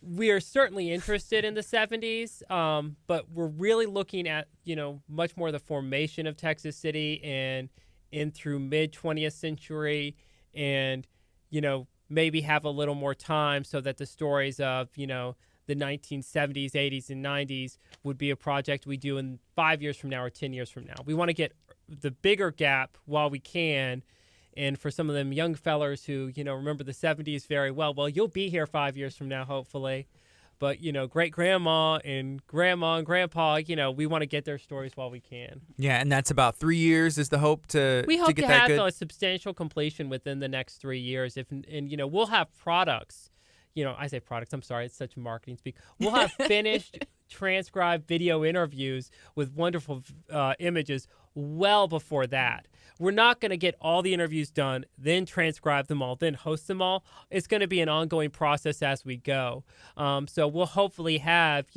S3: we are certainly interested in the 70s, but we're really looking at, much more the formation of Texas City and in through mid-20th century, and, maybe have a little more time so that the stories of, the 1970s, 80s, and 90s would be a project we do in 5 years from now or 10 years from now. We want to get the bigger gap while we can. And for some of them young fellers who, remember the 70s very well, you'll be here 5 years from now, hopefully. But, great grandma and grandpa, we want to get their stories while we can.
S1: Yeah, and that's about 3 years is the hope to
S3: We hope
S1: get
S3: to
S1: that
S3: have
S1: good.
S3: a substantial completion within the next 3 years. We'll have products. I say products, I'm sorry, it's such marketing speak. We'll have finished transcribed video interviews with wonderful images well before that. We're not going to get all the interviews done, then transcribe them all, then host them all. It's going to be an ongoing process as we go. So we'll hopefully have,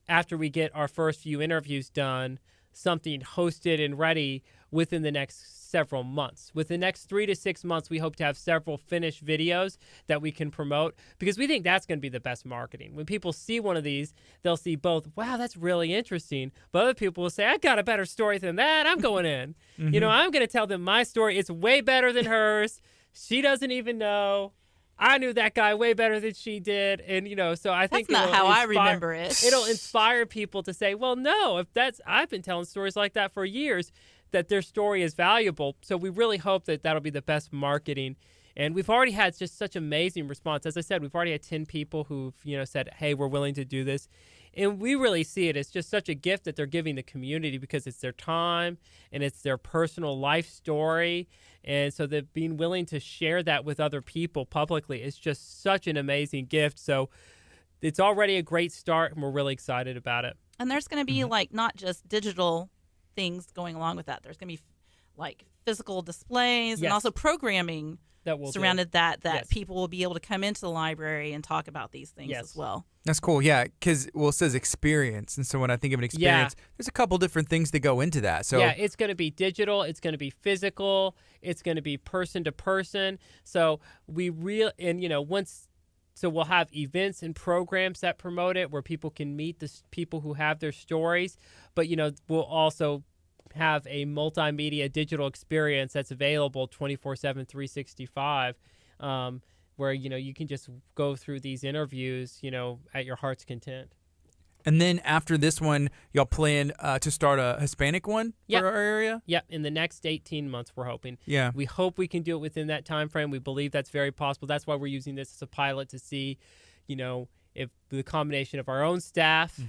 S3: after we get our first few interviews done, something hosted and ready within the next several months. Within the next 3 to 6 months, we hope to have several finished videos that we can promote because we think that's going to be the best marketing. When people see one of these, they'll see both, wow, that's really interesting. But other people will say, I got a better story than that. I'm going in. I'm going to tell them my story. It's way better than hers. She doesn't even know. I knew that guy way better than she did. And, so I think
S2: that's not how I remember it.
S3: It'll inspire people to say, well, no, I've been telling stories like that for years, that their story is valuable. So we really hope that that'll be the best marketing. And we've already had just such amazing response. As I said, we've already had 10 people who've, said, hey, we're willing to do this. And we really see it as just such a gift that they're giving the community because it's their time and it's their personal life story. And so that being willing to share that with other people publicly is just such an amazing gift. So it's already a great start, and we're really excited about it.
S2: And there's going to be not just digital things going along with that. There's going to be physical displays and also programming
S3: that will
S2: surrounded that people will be able to come into the library and talk about these things as well.
S1: That's cool, yeah, because, it says experience, and so when I think of an experience, there's a couple different things that go into that. So
S3: yeah, it's going to be digital, it's going to be physical, it's going to be person to person. So so we'll have events and programs that promote it where people can meet the people who have their stories, but, we'll also have a multimedia digital experience that's available 24/7, 365, where, you can just go through these interviews, at your heart's content.
S1: And then after this one, y'all plan to start a Hispanic one for our area?
S3: Yep, in the next 18 months, we're hoping.
S1: Yeah.
S3: We hope we can do it within that time frame. We believe that's very possible. That's why we're using this as a pilot to see, if the combination of our own staff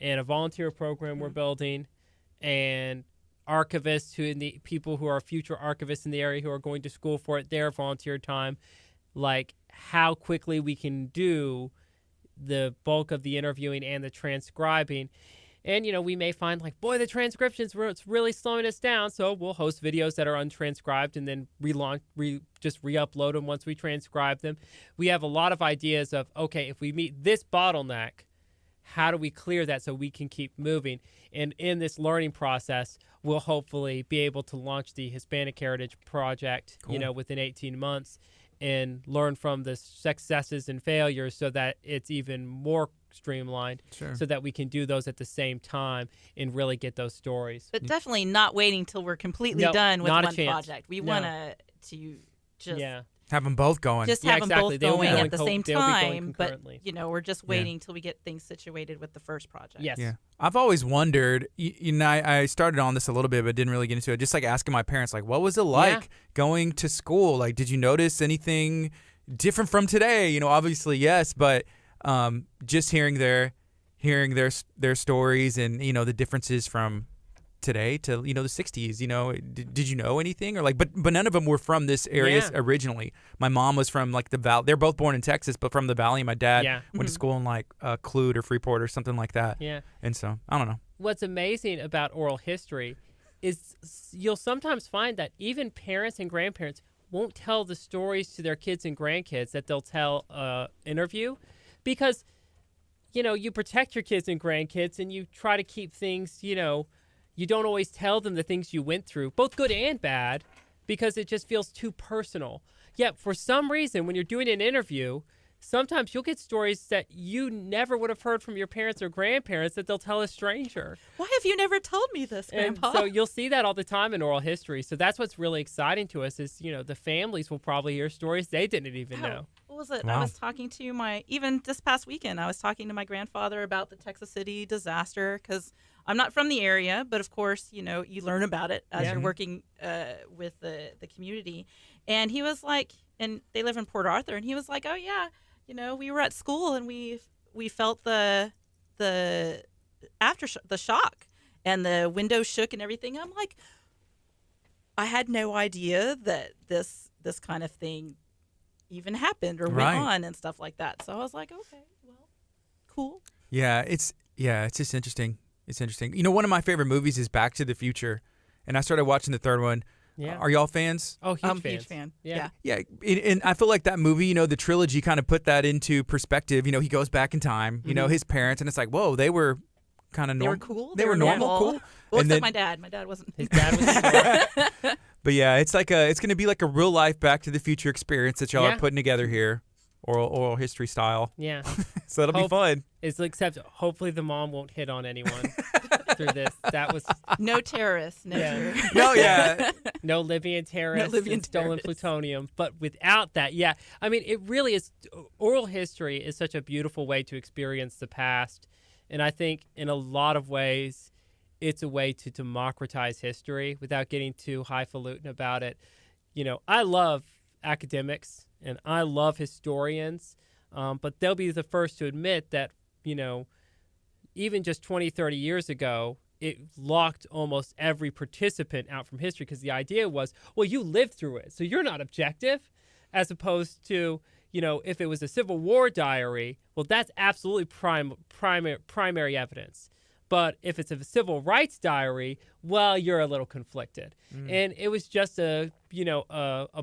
S3: and a volunteer program we're building and archivists people who are future archivists in the area who are going to school for it, their volunteer time, how quickly we can do the bulk of the interviewing and the transcribing. And, we may find the transcriptions, it's really slowing us down. So we'll host videos that are untranscribed and then just re-upload them once we transcribe them. We have a lot of ideas of, okay, if we meet this bottleneck, how do we clear that so we can keep moving? And in this learning process, we'll hopefully be able to launch the Hispanic Heritage Project, within 18 months and learn from the successes and failures so that it's even more streamlined so that we can do those at the same time and really get those stories.
S2: But definitely not waiting till we're completely done with one project. We want to just
S1: have them both going.
S2: Just have them both going at the same time, but we're just waiting till we get things situated with the first project.
S3: Yes.
S1: Yeah. I've always wondered, I started on this a little bit but didn't really get into it, just asking my parents, what was it like going to school? Did you notice anything different from today? Obviously yes, but just hearing their stories and, the differences from today to the 60s, did you know anything or but none of them were from this area originally. My mom was from the Valley. They're both born in Texas but from the Valley, and my dad went to school in Clute or Freeport or something like that. And so I don't know.
S3: What's amazing about oral history is you'll sometimes find that even parents and grandparents won't tell the stories to their kids and grandkids that they'll tell interview because you protect your kids and grandkids and you try to keep things you don't always tell them the things you went through, both good and bad, because it just feels too personal. Yet, for some reason, when you're doing an interview, sometimes you'll get stories that you never would have heard from your parents or grandparents that they'll tell a stranger.
S2: Why have you never told me this, Grandpa?
S3: And so you'll see that all the time in oral history. So that's what's really exciting to us is, the families will probably hear stories they didn't even know.
S2: What was it?
S1: Wow.
S2: I was talking to even this past weekend, I was talking to my grandfather about the Texas City disaster because I'm not from the area, but of course, you learn about it as
S3: Yeah.
S2: you're working with the community. And he was like, and they live in Port Arthur, and he was like, oh yeah, we were at school and we felt the the shock, and the windows shook and everything. I'm like, I had no idea that this kind of thing even happened or went on and stuff like that. So I was like, okay, well, cool.
S1: Yeah, it's just interesting. It's interesting. One of my favorite movies is Back to the Future, and I started watching the third one.
S3: Yeah.
S1: Are y'all fans?
S3: Oh,
S2: I'm a huge fan.
S3: Yeah.
S1: Yeah, and I feel like that movie, the trilogy kind of put that into perspective. He goes back in time, his parents, and it's like, whoa, they were kind of normal.
S2: They were cool.
S1: They were normal, cool.
S2: Well,
S1: And
S2: except
S1: then-
S2: my dad. My dad wasn't.
S3: His dad was
S1: But yeah, it's like it's going to be like a real life Back to the Future experience that y'all
S3: Yeah.
S1: are putting together here, oral history style.
S3: Yeah.
S1: So it'll be fun.
S3: Except hopefully the mom won't hit on anyone through this. That was
S2: No terrorists. No
S3: Yeah.
S2: terrorists.
S1: No, yeah.
S3: no Libyan terrorists
S2: Libyan
S3: and stolen
S2: terrorists.
S3: plutonium. But without that, yeah. I mean, it really is. Oral history is such a beautiful way to experience the past. And I think in a lot of ways, it's a way to democratize history without getting too highfalutin about it. I love academics and I love historians, but they'll be the first to admit that, even just 20, 30 years ago, it locked almost every participant out from history because the idea was, well, you lived through it, so you're not objective, as opposed to, if it was a Civil War diary, well, that's absolutely primary evidence. But if it's a civil rights diary, well, you're a little conflicted. And it was just a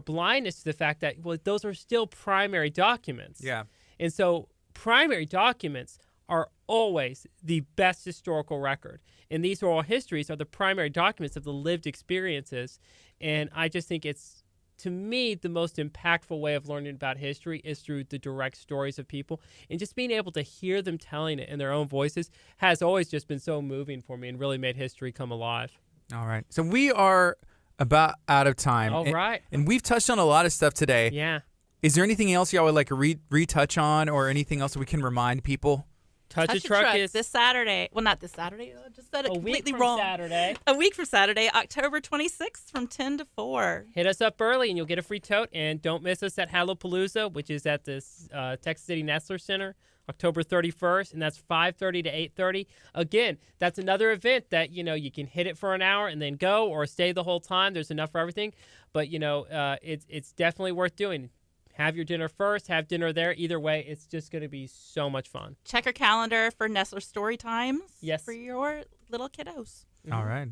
S3: blindness to the fact that, well, those are still primary documents.
S1: Yeah.
S3: And so primary documents are always the best historical record. And these oral histories are the primary documents of the lived experiences. And I just think it's, to me, the most impactful way of learning about history is through the direct stories of people. And just being able to hear them telling it in their own voices has always just been so moving for me and really made history come alive.
S1: All right. So we are about out of time.
S3: All right.
S1: And we've touched on a lot of stuff today.
S3: Yeah.
S1: Is there anything else y'all would like to retouch on, or anything else that we can remind people?
S3: Touch a Truck is
S2: this Saturday. Well, not this Saturday. I just said it
S3: a week
S2: completely
S3: from
S2: wrong.
S3: Saturday.
S2: A week from Saturday, October 26th from 10 to 4.
S3: Hit us up early and you'll get a free tote. And don't miss us at Hallopalooza, which is at this Texas City Nestler Center, October 31st, and that's 5:30 to 8:30. Again, that's another event that, you can hit it for an hour and then go, or stay the whole time. There's enough for everything. But, it's definitely worth doing. Have your dinner first, have dinner there. Either way, it's just going to be so much fun.
S2: Check your calendar for Nestler Story Times
S3: Yes.
S2: for your little kiddos.
S1: All right.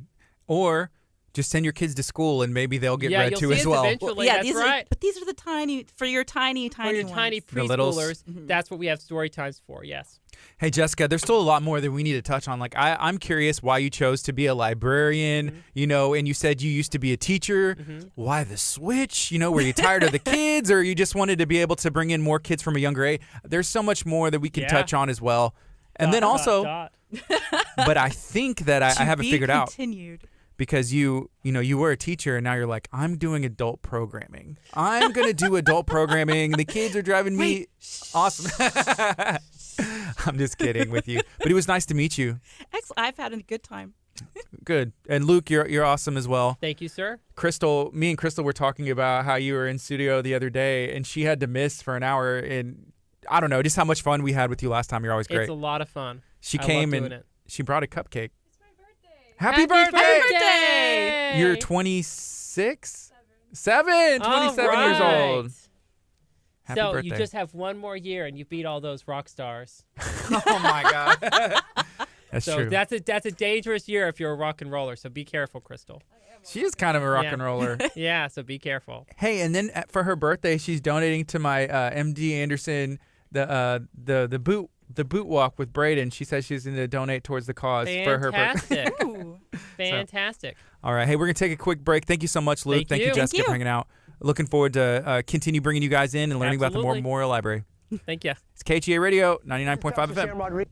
S1: Or just send your kids to school and maybe they'll get read
S3: you'll
S1: too
S3: see
S1: as
S3: us
S1: well.
S3: eventually. That's
S2: these
S3: right.
S2: but these are the tiny
S3: For your
S2: ones.
S3: tiny
S1: The littles.
S3: preschoolers, that's what we have story times for, yes.
S1: Hey, Jessica, there's still a lot more that we need to touch on. Like, I'm curious why you chose to be a librarian, and you said you used to be a teacher. Why the switch? Were you tired of the kids, or you just wanted to be able to bring in more kids from a younger age? There's so much more that we can
S3: Yeah.
S1: touch on as well. And then also, but I think that I have it figured out.
S2: Continued.
S1: Because you were a teacher and now you're like, I'm doing adult programming. I'm going to do adult programming. The kids are driving me awesome. I'm just kidding with you. But it was nice to meet you.
S2: Excellent. I've had a good time.
S1: Good. And Luke, you're awesome as well.
S3: Thank you, sir.
S1: Me and Crystal were talking about how you were in studio the other day and she had to miss for an hour. And I don't know, just how much fun we had with you last time. You're always great.
S3: It's a lot of fun.
S1: She
S3: I
S1: came
S3: love doing
S1: and
S3: it.
S1: she brought a cupcake.
S3: Happy
S1: birthday!
S2: Happy birthday!
S1: You're 26? 27
S3: All
S1: years
S3: right.
S1: old. Happy
S3: So
S1: birthday.
S3: you just have one more year and you beat all those rock stars.
S1: Oh my God. That's
S3: So
S1: true.
S3: that's a dangerous year if you're a rock and roller. So be careful, Crystal.
S1: She is kind of a rock
S3: Yeah.
S1: and roller.
S3: Yeah, so be careful.
S1: Hey, and then for her birthday, she's donating to my MD Anderson the boot walk with Braden. She says she's going to donate towards the cause for her birthday.
S3: Fantastic.
S2: Ooh.
S3: Fantastic.
S1: All right. Hey, we're going to take a quick break. Thank you so much, Luke.
S3: Thank you.
S1: Jessica,
S2: Thank you.
S1: for hanging out. Looking forward to continue bringing you guys in and learning about the
S3: Absolutely.
S1: Memorial Library.
S3: Thank you.
S1: It's KHEA Radio, 99.5 FM.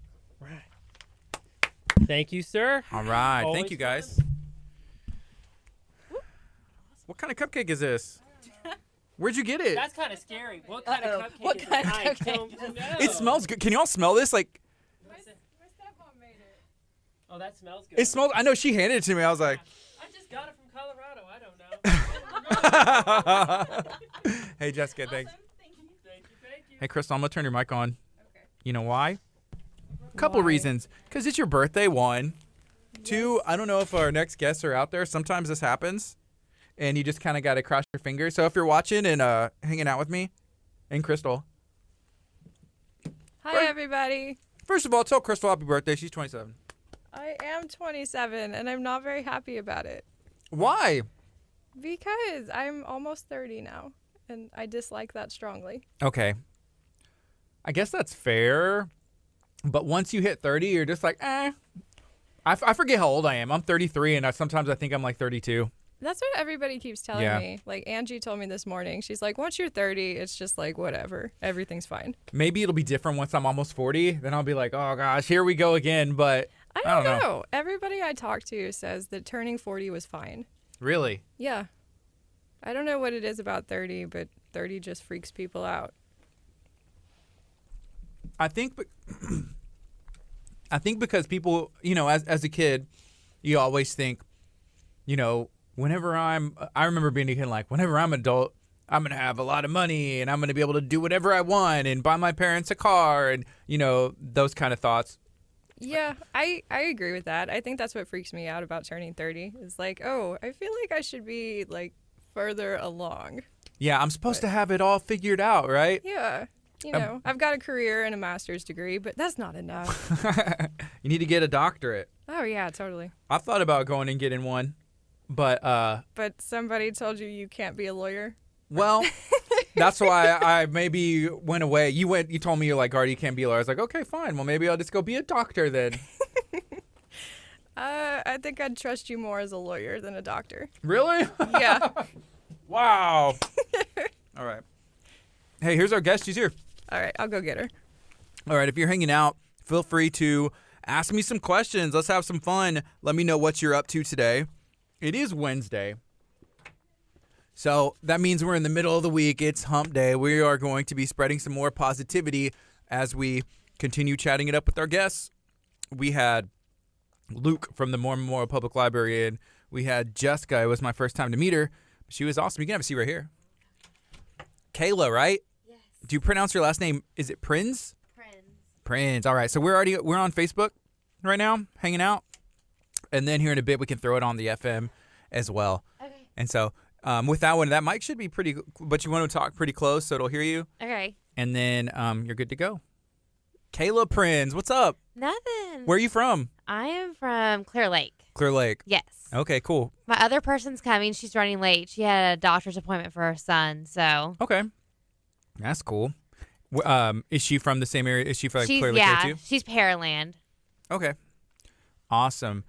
S3: Thank you, sir.
S1: All right.
S3: Always
S1: Thank you, guys. What kind of cupcake is this? Where'd you get it?
S3: That's kind of scary. What kind of cupcake
S2: What
S3: is
S2: kind
S3: it?
S2: of
S3: I
S2: cupcake
S3: don't know.
S1: It smells good. Can you all smell this? Like,
S3: Oh, that smells good.
S1: It smells. I know she handed it to me. I was like,
S3: I just got it from Colorado. I don't know.
S1: hey, Jessica, thanks.
S2: Awesome. Thank you.
S3: Thank you.
S1: Hey, Crystal, I'm going to turn your mic on.
S2: Okay.
S1: You know why? Couple
S2: Why?
S1: reasons. Because it's your birthday, one. Two, I don't know if our next guests are out there. Sometimes this happens, and you just kind of got to cross your fingers. So if you're watching and hanging out with me and Crystal.
S4: Hi, everybody.
S1: First of all, tell Crystal happy birthday. She's 27.
S4: I am 27, and I'm not very happy about it
S1: Why?
S4: because I'm almost 30 now, and I dislike that strongly.
S1: Okay. I guess that's fair. But once you hit 30, you're just like, eh. I forget how old I am. I'm 33, and sometimes I think I'm like 32.
S4: That's what everybody keeps telling
S1: Yeah.
S4: me. Like, Angie told me this morning. She's like, once you're 30, it's just like, whatever. Everything's fine.
S1: Maybe it'll be different once I'm almost 40. Then I'll be like, oh, gosh, here we go again. But
S4: I don't know. Everybody I talk to says that turning 40 was fine.
S1: Really?
S4: Yeah. I don't know what it is about 30, but 30 just freaks people out.
S1: I think because people, as a kid, you always think, I remember being a kid like, whenever I'm an adult, I'm going to have a lot of money and I'm going to be able to do whatever I want and buy my parents a car and, those kind of thoughts.
S4: Yeah, I agree with that. I think that's what freaks me out about turning 30 is like, oh, I feel like I should be like further along.
S1: Yeah, I'm supposed to have it all figured out, right?
S4: Yeah. I've got a career and a master's degree, but that's not enough.
S1: You need to get a doctorate.
S4: Oh, yeah, totally.
S1: I thought about going and getting one, but
S4: But somebody told you can't be a lawyer?
S1: well, that's why I maybe went away. You told me you're like, Artie, you can't be a lawyer. I was like, okay, fine. Well, maybe I'll just go be a doctor then.
S4: I think I'd trust you more as a lawyer than a doctor.
S1: Really?
S4: Yeah.
S1: Wow. All right. Hey, here's our guest. She's here.
S4: All right, I'll go get her.
S1: All right, if you're hanging out, feel free to ask me some questions. Let's have some fun. Let me know what you're up to today. It is Wednesday. So that means we're in the middle of the week. It's hump day. We are going to be spreading some more positivity as we continue chatting it up with our guests. We had Luke from the Mormon Memorial Public Library, and we had Jessica. It was my first time to meet her. She was awesome. You can have a seat right here. KHEA, right?
S5: Yes.
S1: Do you pronounce your last name? Is it Prinz? Prinz. All right. So we're on Facebook right now, hanging out, and then here in a bit we can throw it on the FM as well.
S5: Okay.
S1: And so with that one, that mic should be pretty, but you want to talk pretty close so it'll hear you,
S5: Okay.
S1: and then you're good to go. KHEA Prinz, what's up?
S5: Nothing.
S1: Where are you from?
S5: I am from Clear Lake.
S1: Clear Lake.
S5: Yes.
S1: Okay, cool.
S5: My other person's coming. She's running late. She had a doctor's appointment for her son, so.
S1: Okay, that's cool. Is she from the same area? Is she from Clear Lake
S5: yeah,
S1: too?
S5: she's Pearland.
S1: Okay. Awesome.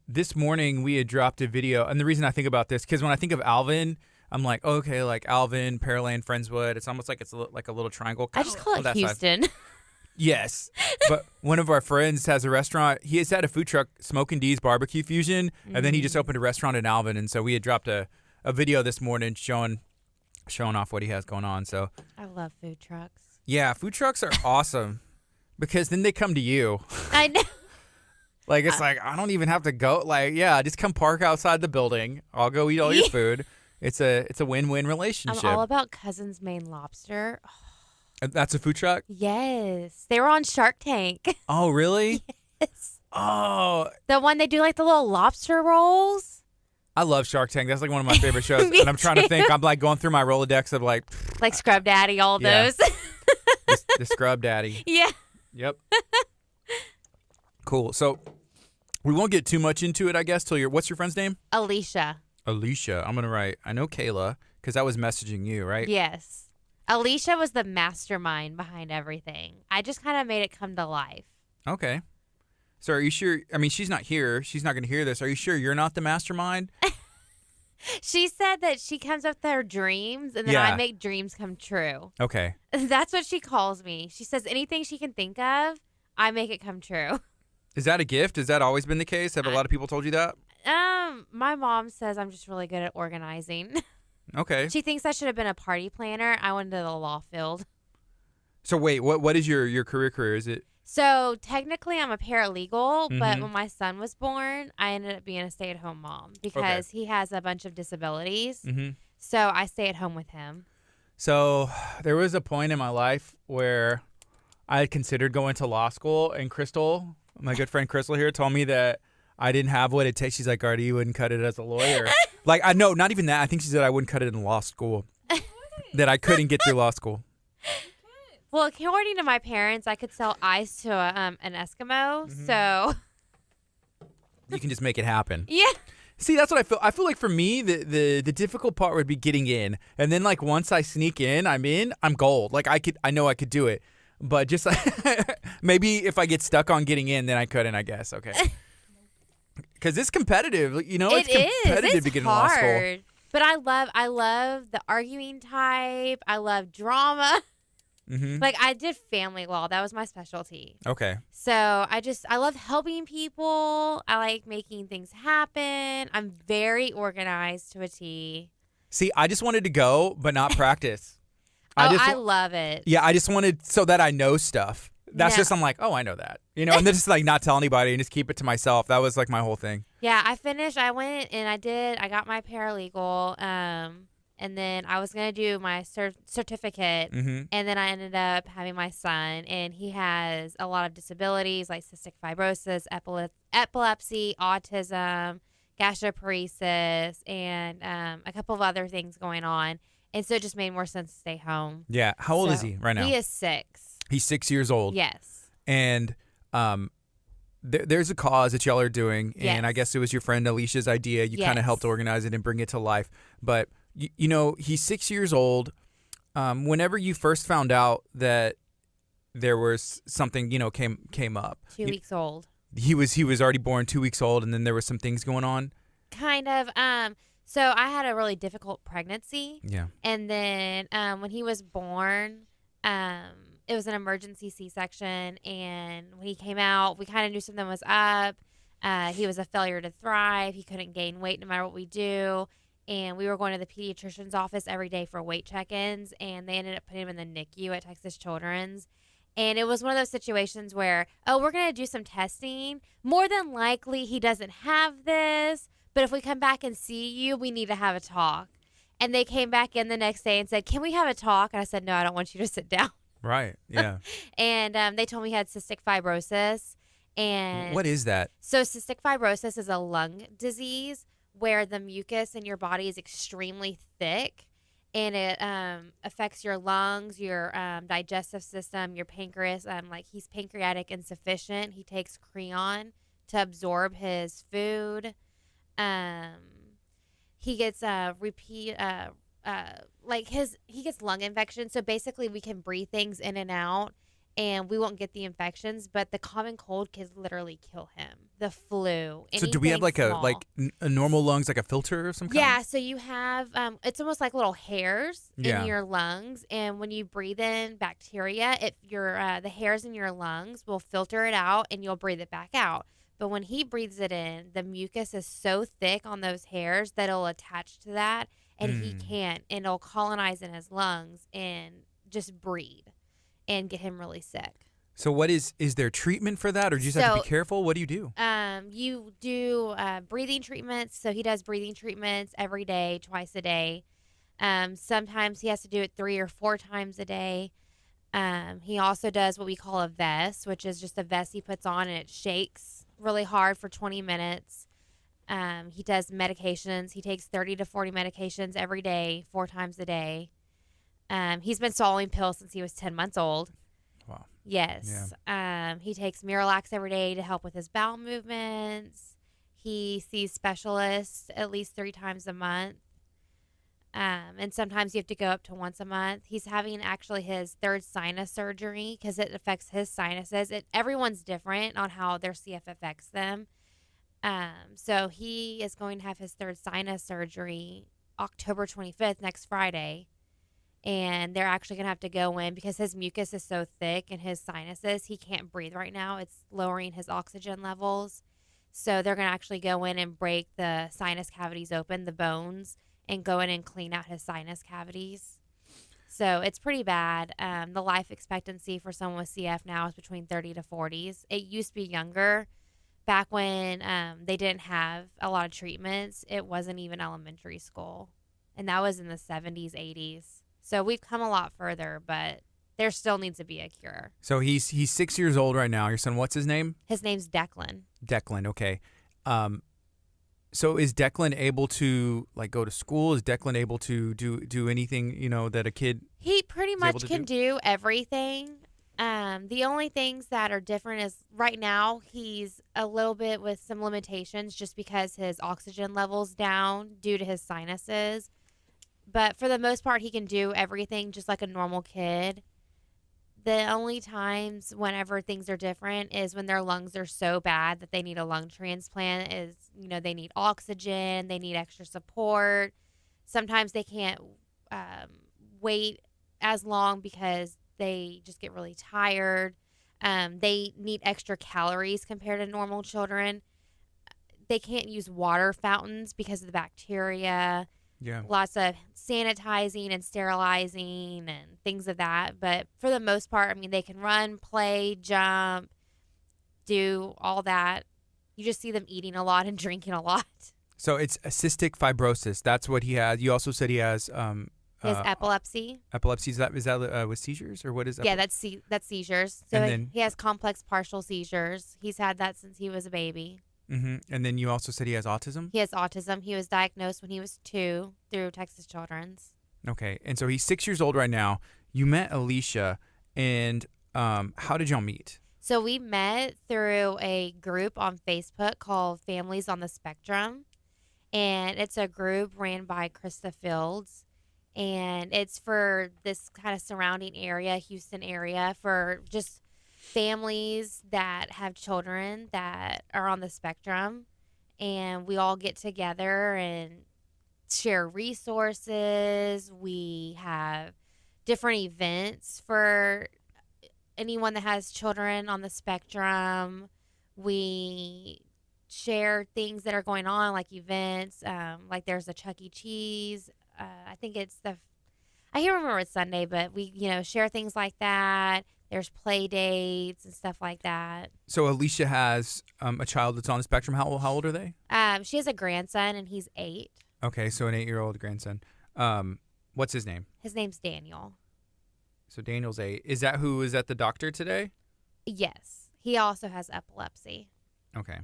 S1: This morning we had dropped a video, and the reason I think about this, because when I think of Alvin, I'm like, okay, like Alvin, Pearland, Friendswood. It's almost like it's like a little triangle.
S5: I just call
S1: on
S5: it
S1: that side.
S5: Houston.
S1: Yes. But one of our friends has a restaurant. He has had a food truck, Smokin' D's Barbecue Fusion, and then he just opened a restaurant in Alvin. And so we had dropped a video this morning showing off what he has going on. So
S5: I love food trucks.
S1: yeah, food trucks are awesome because then they come to you.
S5: I know.
S1: Like, it's like, I don't even have to go. Like, yeah, just come park outside the building. I'll go eat all your food. It's a win-win relationship.
S5: I'm all about Cousin's Maine Lobster.
S1: That's a food truck?
S5: Yes. They were on Shark Tank.
S1: Oh, really?
S5: Yes.
S1: Oh,
S5: The one they do like the little lobster rolls.
S1: I love Shark Tank. That's like one of my favorite shows.
S5: Me
S1: And I'm trying to
S5: too.
S1: think. I'm like going through my Rolodex of like
S5: Like Scrub Daddy, all of
S1: Yeah.
S5: those.
S1: the Scrub Daddy.
S5: Yeah.
S1: Yep. Cool. So we won't get too much into it, I guess, till what's your friend's name?
S5: Alicia.
S1: Alicia. I'm going to write. I know Kayla because I was messaging you, right?
S5: Yes. Alicia was the mastermind behind everything. I just kind of made it come to life.
S1: Okay. So are you sure? I mean, she's not here. She's not going to hear this. Are you sure you're not the mastermind?
S5: She said that she comes up with her dreams and then
S1: Yeah.
S5: I make dreams come true.
S1: Okay.
S5: That's what she calls me. She says anything she can think of, I make it come true.
S1: Is that a gift? Has that always been the case? Have a lot of people told you that?
S5: My mom says I'm just really good at organizing.
S1: Okay.
S5: She thinks I should have been a party planner. I went into the law field.
S1: So wait, what is your career? Is it
S5: So technically, I'm a paralegal, but
S1: Mhm.
S5: when my son was born, I ended up being a stay-at-home mom because he has a bunch of disabilities.
S1: Mm-hmm.
S5: So I stay at home with him.
S1: So there was a point in my life where I had considered going to law school, and Crystal, my good friend Crystal here, told me that I didn't have what it takes. She's like, Artie, you wouldn't cut it as a lawyer. Like, I know, not even that. I think she said I wouldn't cut it in law school, that I couldn't get through law school.
S5: Well, according to my parents, I could sell ice to an Eskimo. So
S1: You can just make it happen.
S5: yeah.
S1: See, that's what I feel. I feel like for me, the difficult part would be getting in, and then like once I sneak in, I'm gold. Like I know I could do it, but just like maybe if I get stuck on getting in, then I couldn't. I guess okay, because it's competitive. You know, it's competitive
S5: It's
S1: to get in law school.
S5: hard. But I love the arguing type. I love drama.
S1: Mm-hmm.
S5: Like I did family law. That was my specialty.
S1: Okay.
S5: So I love helping people. I like making things happen. I'm very organized to a T.
S1: See, I just wanted to go, but not practice.
S5: I love it.
S1: Yeah, I just wanted so that I know stuff. That's
S5: No.
S1: just I'm like, oh, I know that, and then just like not tell anybody and just keep it to myself. That was like my whole thing.
S5: Yeah, I finished. I went and I got my paralegal. And then I was going to do my certificate.
S1: Mm-hmm.
S5: And then I ended up having my son, and he has a lot of disabilities like cystic fibrosis, epilepsy, autism, gastroparesis, and a couple of other things going on. And so it just made more sense to stay home.
S1: Yeah. How old is he right now?
S5: He is 6.
S1: He's 6 years old.
S5: Yes.
S1: And there's a cause that y'all are doing, and I
S5: Yes.
S1: guess it was your friend Alicia's idea. You kind of
S5: Yes.
S1: helped organize it and bring it to life. But you know, he's 6 years old. Whenever you first found out that there was something, came up,
S5: 2 weeks old.
S1: he was already born 2 weeks old, and then there was some things going on.
S5: Kind of. So I had a really difficult pregnancy.
S1: Yeah.
S5: And then when he was born, it was an emergency C-section. And when he came out, we kind of knew something was up. He was a failure to thrive. He couldn't gain weight no matter what we do. And we were going to the pediatrician's office every day for weight check-ins. And they ended up putting him in the NICU at Texas Children's. And it was one of those situations where, we're going to do some testing. More than likely, he doesn't have this. But if we come back and see you, we need to have a talk. And they came back in the next day and said, can we have a talk? And I said, no, I don't want you to sit down.
S1: Right. Yeah.
S5: And they told me he had cystic fibrosis. And
S1: What is that?
S5: so cystic fibrosis is a lung disease where the mucus in your body is extremely thick. And it affects your lungs, your digestive system, your pancreas. Like he's pancreatic insufficient. He takes Creon to absorb his food. He gets he gets lung infection. So basically we can breathe things in and out and we won't get the infections, but the common cold could literally kill him. The flu.
S1: So do we have like
S5: small.
S1: a normal lungs, like a filter or some kind?
S5: Yeah, so you have it's almost like little hairs
S1: Yeah.
S5: in your lungs, and when you breathe in bacteria, the hairs in your lungs will filter it out and you'll breathe it back out. But when he breathes it in, the mucus is so thick on those hairs that it'll attach to that, and he can't, and it'll colonize in his lungs and just breed and get him really sick.
S1: So what is there treatment for that, or do you just have to be careful? What do you do?
S5: You do breathing treatments. So he does breathing treatments every day, twice a day. Sometimes he has to do it 3 or 4 times a day. He also does what we call a vest, which is just a vest he puts on and it shakes really hard for 20 minutes. He does medications. He takes 30 to 40 medications every day, 4 times a day. He's been swallowing pills since he was 10 months old.
S1: Wow.
S5: Yes. He takes Miralax every day to help with his bowel movements. He sees specialists at least 3 times a month. And sometimes you have to go up to once a month. He's having actually his 3rd sinus surgery because it affects his sinuses. Everyone's different on how their CF affects them. So he is going to have his 3rd sinus surgery October 25th, next Friday. And they're actually going to have to go in because his mucus is so thick in his sinuses. He can't breathe right now. It's lowering his oxygen levels. So they're going to actually go in and break the sinus cavities open, the bones, and go in and clean out his sinus cavities. So it's pretty bad. The life expectancy for someone with CF now is between 30 to 40s. It used to be younger. Back when they didn't have a lot of treatments, it wasn't even elementary school. And that was in the 70s, 80s. So we've come a lot further, but there still needs to be a cure.
S1: So he's 6 years old right now. Your son, what's his name?
S5: His name's Declan.
S1: Declan, okay. So is Declan able to like go to school? Is Declan able to do anything, that a kid
S5: He pretty
S1: is able
S5: much
S1: to
S5: can do everything. The only things that are different is right now he's a little bit with some limitations just because his oxygen level's down due to his sinuses. But for the most part, he can do everything just like a normal kid. The only times whenever things are different is when their lungs are so bad that they need a lung transplant is, they need oxygen, they need extra support. Sometimes they can't wait as long because they just get really tired. They need extra calories compared to normal children. They can't use water fountains because of the bacteria.
S1: Yeah.
S5: Lots of sanitizing and sterilizing and things of that. But for the most part, they can run, play, jump, do all that. You just see them eating a lot and drinking a lot.
S1: So it's a cystic fibrosis. That's what he has. You also said he has
S5: He has epilepsy.
S1: epilepsy. Is that with seizures or what is that?
S5: Yeah, that's seizures. So
S1: And then-
S5: he has complex partial seizures. He's had that since he was a baby.
S1: Mm-hmm. And then you also said he has autism?
S5: He has autism. He was diagnosed when he was 2 through Texas Children's.
S1: Okay. And so he's 6 years old right now. You met Alicia, and how did y'all meet?
S5: So we met through a group on Facebook called Families on the Spectrum. And it's a group ran by Krista Fields. And it's for this kind of surrounding area, Houston area, for just families that have children that are on the spectrum. And we all get together and share resources. We have different events for anyone that has children on the spectrum. We share things that are going on, like events. Like there's a Chuck E. Cheese. I think it's I can't remember it's Sunday, but we, share things like that. There's play dates and stuff like that.
S1: So Alicia has a child that's on the spectrum. How old are they?
S5: She has a grandson, and he's 8.
S1: Okay, so an 8-year-old grandson. What's his name?
S5: His name's Daniel.
S1: So Daniel's 8. Is that who is at the doctor today?
S5: Yes. He also has epilepsy.
S1: Okay.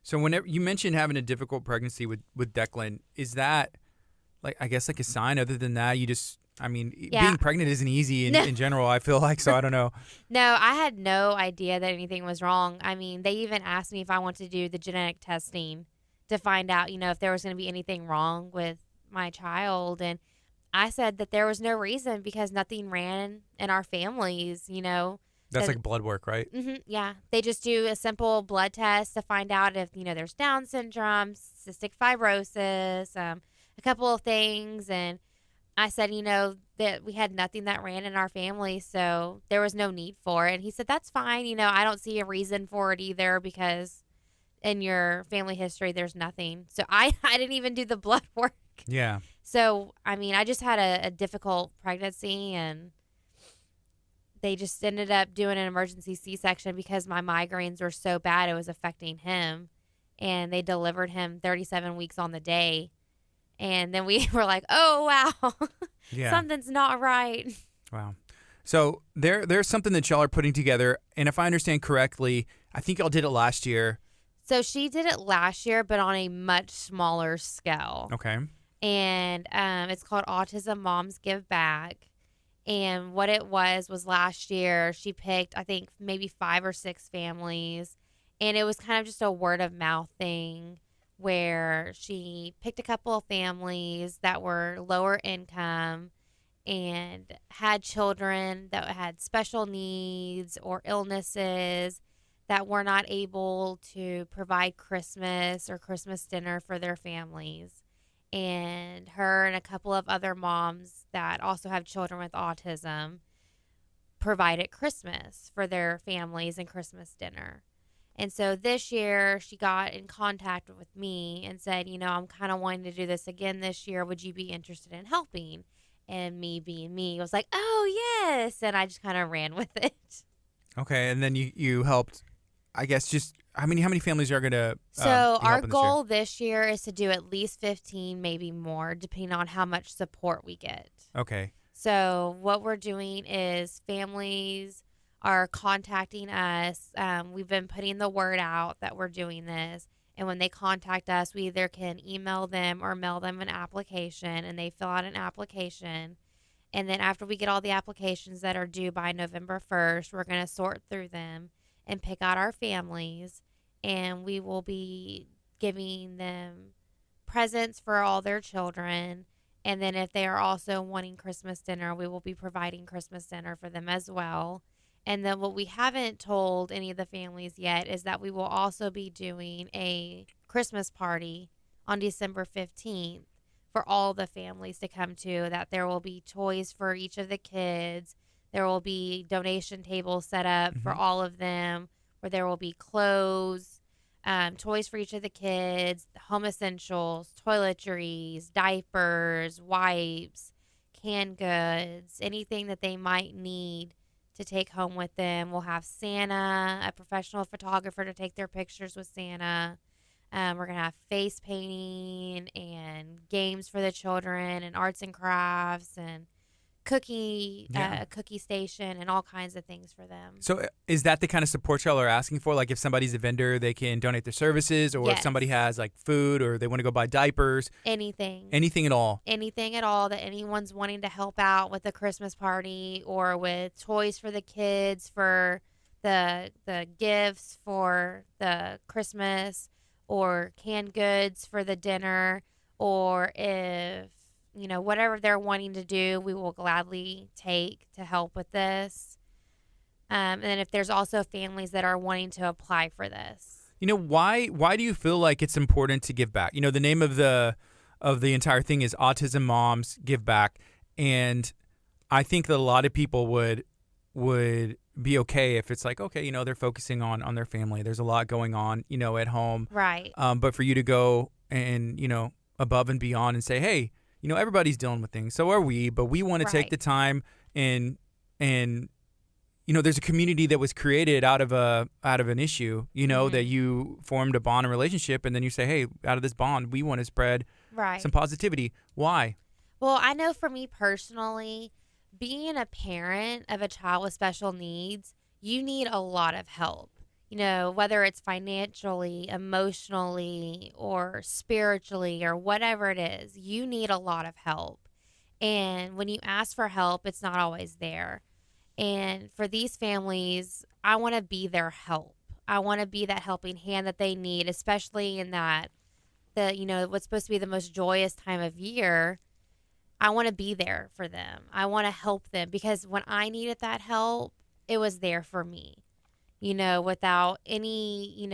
S1: So whenever you mentioned having a difficult pregnancy with Declan, is that I guess a sign? Other than that, you just, being pregnant isn't easy in general, I feel like, so I don't know.
S5: No, I had no idea that anything was wrong. They even asked me if I wanted to do the genetic testing to find out, if there was going to be anything wrong with my child. And I said that there was no reason because nothing ran in our families,
S1: That's like blood work, right?
S5: Mm-hmm, yeah. They just do a simple blood test to find out if, there's Down syndrome, cystic fibrosis, a couple of things. And I said, that we had nothing that ran in our family, so there was no need for it. And he said, that's fine. I don't see a reason for it either because in your family history, there's nothing. So I didn't even do the blood work.
S1: Yeah.
S5: So, I just had a difficult pregnancy, and they just ended up doing an emergency C-section because my migraines were so bad it was affecting him. And they delivered him 37 weeks on the day. And then we were like, oh, wow,
S1: Yeah.
S5: something's not right.
S1: Wow. So there's something that y'all are putting together. And if I understand correctly, I think y'all did it last year.
S5: So she did it last year, but on a much smaller scale.
S1: Okay.
S5: And it's called Autism Moms Give Back. And what it was last year, she picked, I think, maybe 5 or 6 families. And it was kind of just a word of mouth thing where she picked a couple of families that were lower income and had children that had special needs or illnesses that were not able to provide Christmas or Christmas dinner for their families. And her and a couple of other moms that also have children with autism provided Christmas for their families and Christmas dinner. And so this year she got in contact with me and said, I'm kind of wanting to do this again this year. Would you be interested in helping? And me being me was like, oh, yes. And I just kind of ran with it.
S1: Okay, and then you helped, I guess, just how many families are going to
S5: So our goal this year is to do at least 15, maybe more, depending on how much support we get.
S1: Okay.
S5: So what we're doing is families are contacting us. We've been putting the word out that we're doing this. And when they contact us, we either can email them or mail them an application, and they fill out an application. And then after we get all the applications that are due by November 1st, we're going to sort through them and pick out our families. And we will be giving them presents for all their children. And then if they are also wanting Christmas dinner, we will be providing Christmas dinner for them as well. And then what we haven't told any of the families yet is that we will also be doing a Christmas party on December 15th for all the families to come to, that there will be toys for each of the kids. There will be donation tables set up for all of them, where there will be clothes, toys for each of the kids, home essentials, toiletries, diapers, wipes, canned goods, anything that they might need to take home with them. We'll have Santa, a professional photographer to take their pictures with Santa. We're going to have face painting and games for the children and arts and crafts and cookie station and all kinds of things for them.
S1: So is that the kind of support y'all are asking for? Like if somebody's a vendor, they can donate their services, or if somebody has like food or they want to go buy diapers?
S5: Anything.
S1: Anything at all?
S5: Anything at all that anyone's wanting to help out with the Christmas party, or with toys for the kids, for the gifts for the Christmas, or canned goods for the dinner, or if, whatever they're wanting to do, we will gladly take to help with this. And then if there's also families that are wanting to apply for this.
S1: Why do you feel like it's important to give back? The name of the entire thing is Autism Moms Give Back. And I think that a lot of people would be okay if it's like, okay, they're focusing on their family. There's a lot going on, at home.
S5: Right.
S1: But for you to go and, above and beyond and say, hey, everybody's dealing with things. So are we, but we want to take the time and there's a community that was created out of an issue, that you formed a bond and relationship. And then you say, hey, out of this bond, we want to spread some positivity. Why?
S5: Well, I know for me personally, being a parent of a child with special needs, you need a lot of help. Whether it's financially, emotionally, or spiritually, or whatever it is, you need a lot of help. And when you ask for help, it's not always there. And for these families, I want to be their help. I want to be that helping hand that they need, especially in what's supposed to be the most joyous time of year. I want to be there for them. I want to help them, because when I needed that help, it was there for me, without any,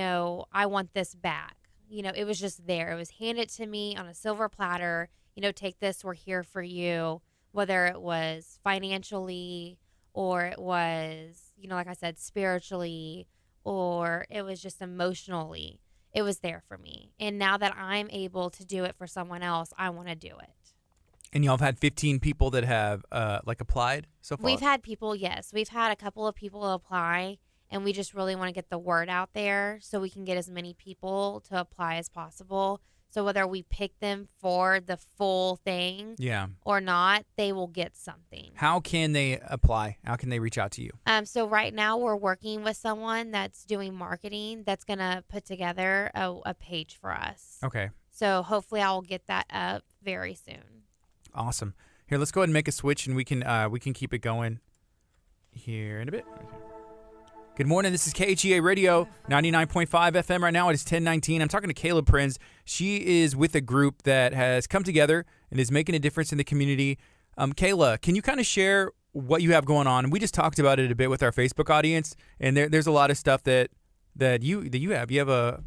S5: I want this back. It was just there. It was handed to me on a silver platter. Take this, we're here for you, whether it was financially, or it was, like I said, spiritually, or it was just emotionally. It was there for me. And now that I'm able to do it for someone else, I want to do it.
S1: And y'all have had 15 people that have applied so far?
S5: We've had people, yes. We've had a couple of people apply, and we just really want to get the word out there so we can get as many people to apply as possible. So whether we pick them for the full thing or not, they will get something.
S1: How can they apply? How can they reach out to you?
S5: So right now we're working with someone that's doing marketing that's going to put together a page for us.
S1: Okay.
S5: So hopefully I will get that up very soon.
S1: Awesome. Here, let's go ahead and make a switch, and we can keep it going here in a bit. Good morning. This is KHEA Radio, 99.5 FM right now. It is 10:19. I'm talking to Kayla Prinz. She is with a group that has come together and is making a difference in the community. Kayla, can you kind of share what you have going on? We just talked about it a bit with our Facebook audience, and there's a lot of stuff that you have. You have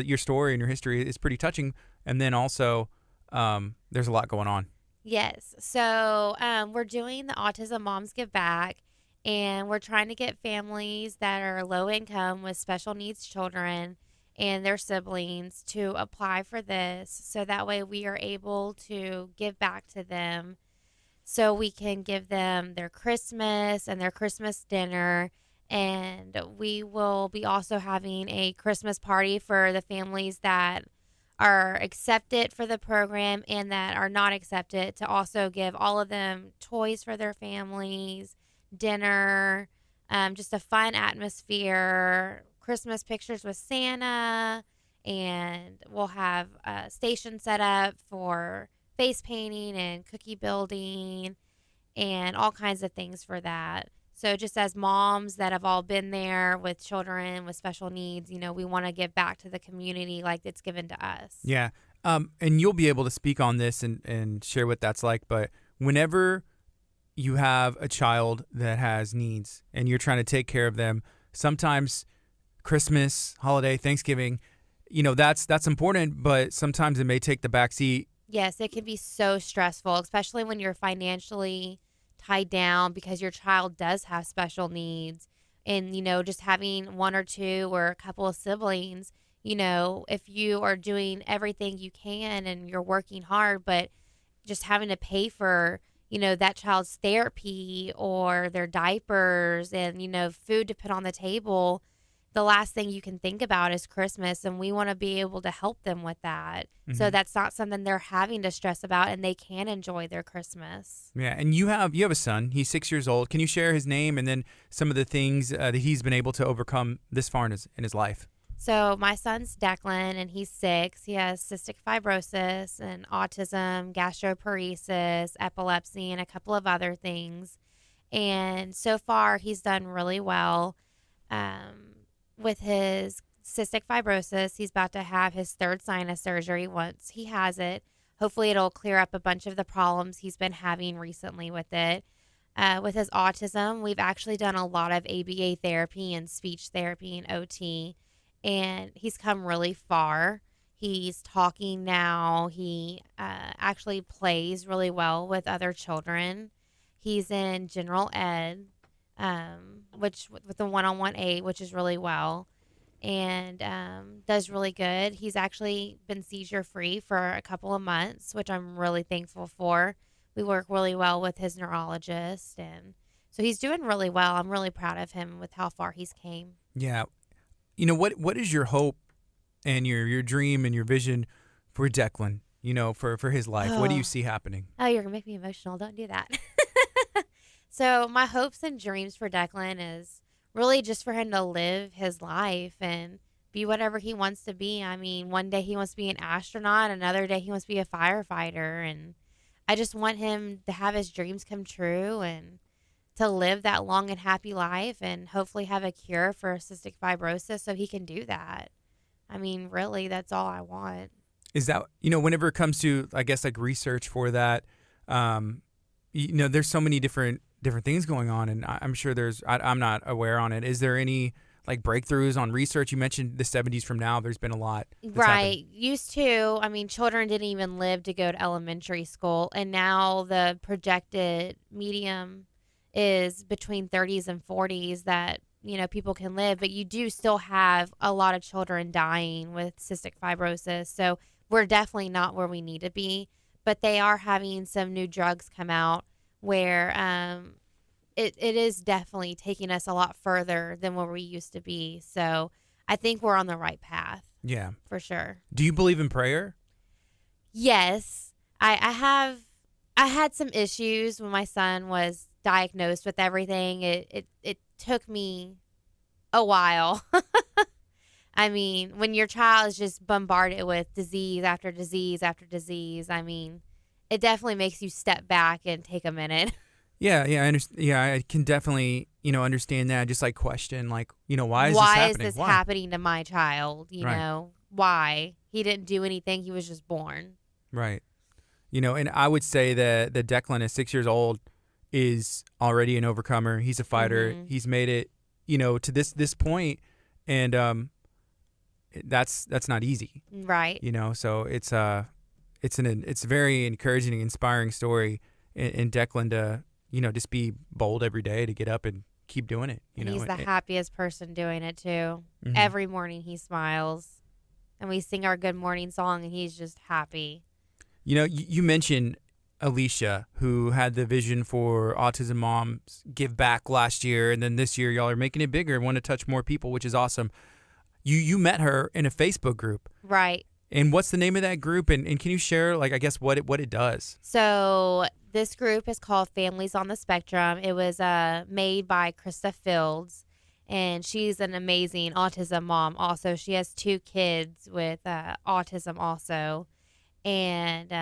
S1: your story and your history is pretty touching, and then also there's a lot going on.
S5: Yes. So we're doing the Autism Moms Give Back, and we're trying to get families that are low income with special needs children and their siblings to apply for this, so that way we are able to give back to them. so we can give them their Christmas and their Christmas dinner. And we will be also having a Christmas party for the families that are accepted for the program and that are not accepted, to also give all of them toys for their families, dinner, just a fun atmosphere, Christmas pictures with Santa, and we'll have a station set up for face painting and cookie building and all kinds of things for that. So just as moms that have all been there with children with special needs, we want to give back to the community like it's given to us.
S1: Yeah. And you'll be able to speak on this and share what that's like. But whenever you have a child that has needs and you're trying to take care of them, sometimes Christmas, holiday, Thanksgiving, that's important, but sometimes it may take the back seat.
S5: Yes, it can be so stressful, especially when you're financially tied down because your child does have special needs. And, just having one or two or a couple of siblings, if you are doing everything you can and you're working hard, but just having to pay for, that child's therapy or their diapers and, food to put on the table, the last thing you can think about is Christmas, and we want to be able to help them with that. Mm-hmm. So that's not something they're having to stress about, and they can enjoy their Christmas.
S1: Yeah, and you have a son. He's 6 years old. Can you share his name and then some of the things that he's been able to overcome this far in his life?
S5: So my son's Declan, and he's 6. He has cystic fibrosis and autism, gastroparesis, epilepsy, and a couple of other things. And so far, he's done really well. With his cystic fibrosis, he's about to have his 3rd sinus surgery once he has it. Hopefully it'll clear up a bunch of the problems he's been having recently with it. With his autism, we've actually done a lot of ABA therapy and speech therapy and OT, and he's come really far. He's talking now. He actually plays really well with other children. He's in general ed, which with the one-on-one aid, which is really well, and does really good. He's actually been seizure-free for a couple of months, which I'm really thankful for. We work really well with his neurologist, and so he's doing really well. I'm really proud of him with how far he's came.
S1: Yeah. What is your hope and your dream and your vision for Declan, for his life? What do you see happening?
S5: Oh, you're going to make me emotional. Don't do that. So my hopes and dreams for Declan is really just for him to live his life and be whatever he wants to be. I mean, one day he wants to be an astronaut, another day he wants to be a firefighter, and I just want him to have his dreams come true and to live that long and happy life and hopefully have a cure for cystic fibrosis so he can do that. I mean, really, that's all I want.
S1: Is that, whenever it comes to, I guess, like research for that, there's so many different things going on, and I'm sure I'm not aware on it. Is there any like breakthroughs on research? You mentioned the 70s from now. There's been a lot.
S5: Right.
S1: Happened.
S5: Used to, children didn't even live to go to elementary school, and now the projected medium is between 30s and 40s that, people can live, but you do still have a lot of children dying with cystic fibrosis. So we're definitely not where we need to be, but they are having some new drugs come out where it is definitely taking us a lot further than where we used to be. So I think we're on the right path.
S1: Yeah.
S5: For sure.
S1: Do you believe in prayer?
S5: Yes. I had some issues when my son was diagnosed with everything. It took me a while. I mean, when your child is just bombarded with disease after disease after disease, it definitely makes you step back and take a minute.
S1: Yeah, I understand. Yeah, I can definitely, understand that. Just like question, like, why is
S5: this happening to my child?
S1: Right.
S5: Why? He didn't do anything. He was just born.
S1: Right. And I would say that Declan at 6 years old is already an overcomer. He's a fighter. Mm-hmm. He's made it, to this point, and that's not easy.
S5: Right.
S1: So it's a very encouraging and inspiring story in Declan to, just be bold every day to get up and keep doing it.
S5: He's the happiest person doing it too. Mm-hmm. Every morning he smiles, and we sing our good morning song, and he's just happy.
S1: You mentioned, Alicia, who had the vision for Autism Moms Give Back last year, and then this year y'all are making it bigger and want to touch more people, which is awesome. You met her in a Facebook group.
S5: Right.
S1: And what's the name of that group? And can you share, like, I guess what it does?
S5: So this group is called Families on the Spectrum. It was made by Krista Fields, and she's an amazing autism mom also. She has 2 kids with autism also. And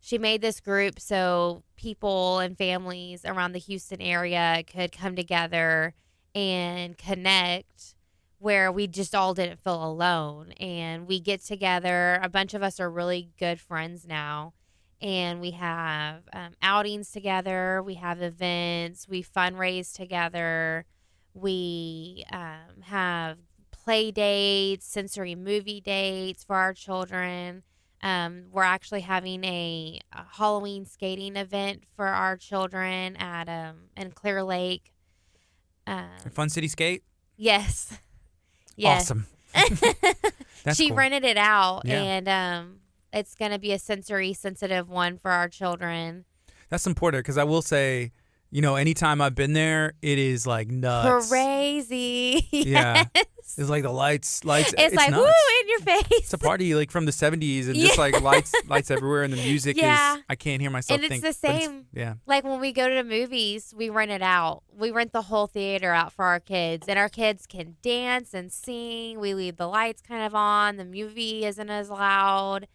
S5: she made this group so people and families around the Houston area could come together and connect, where we just all didn't feel alone. And we get together. A bunch of us are really good friends now. And we have outings together. We have events. We fundraise together. We have play dates, sensory movie dates for our children. We're actually having a Halloween skating event for our children at in Clear Lake.
S1: Fun City Skate?
S5: Yes. Yes.
S1: Awesome. That's
S5: she
S1: cool.
S5: rented it out,
S1: Yeah.
S5: and it's going to be a sensory sensitive one for our children.
S1: That's important, because I will say, anytime I've been there, it is like nuts.
S5: Crazy.
S1: Yeah.
S5: Yes.
S1: It's like the lights.
S5: It's like,
S1: nuts.
S5: woo, in your face.
S1: It's a party like from the 70s, and just like lights everywhere, and the music
S5: Yeah.
S1: is, I can't hear myself
S5: And it's
S1: think.
S5: the
S1: but
S5: same.
S1: Yeah.
S5: Like when we go to the movies, we rent it out. We rent the whole theater out for our kids, and our kids can dance and sing. We leave the lights kind of on. The movie isn't as loud.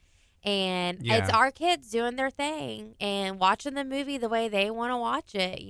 S5: And
S1: Yeah.
S5: it's our kids doing their thing and watching the movie the way they want to watch it,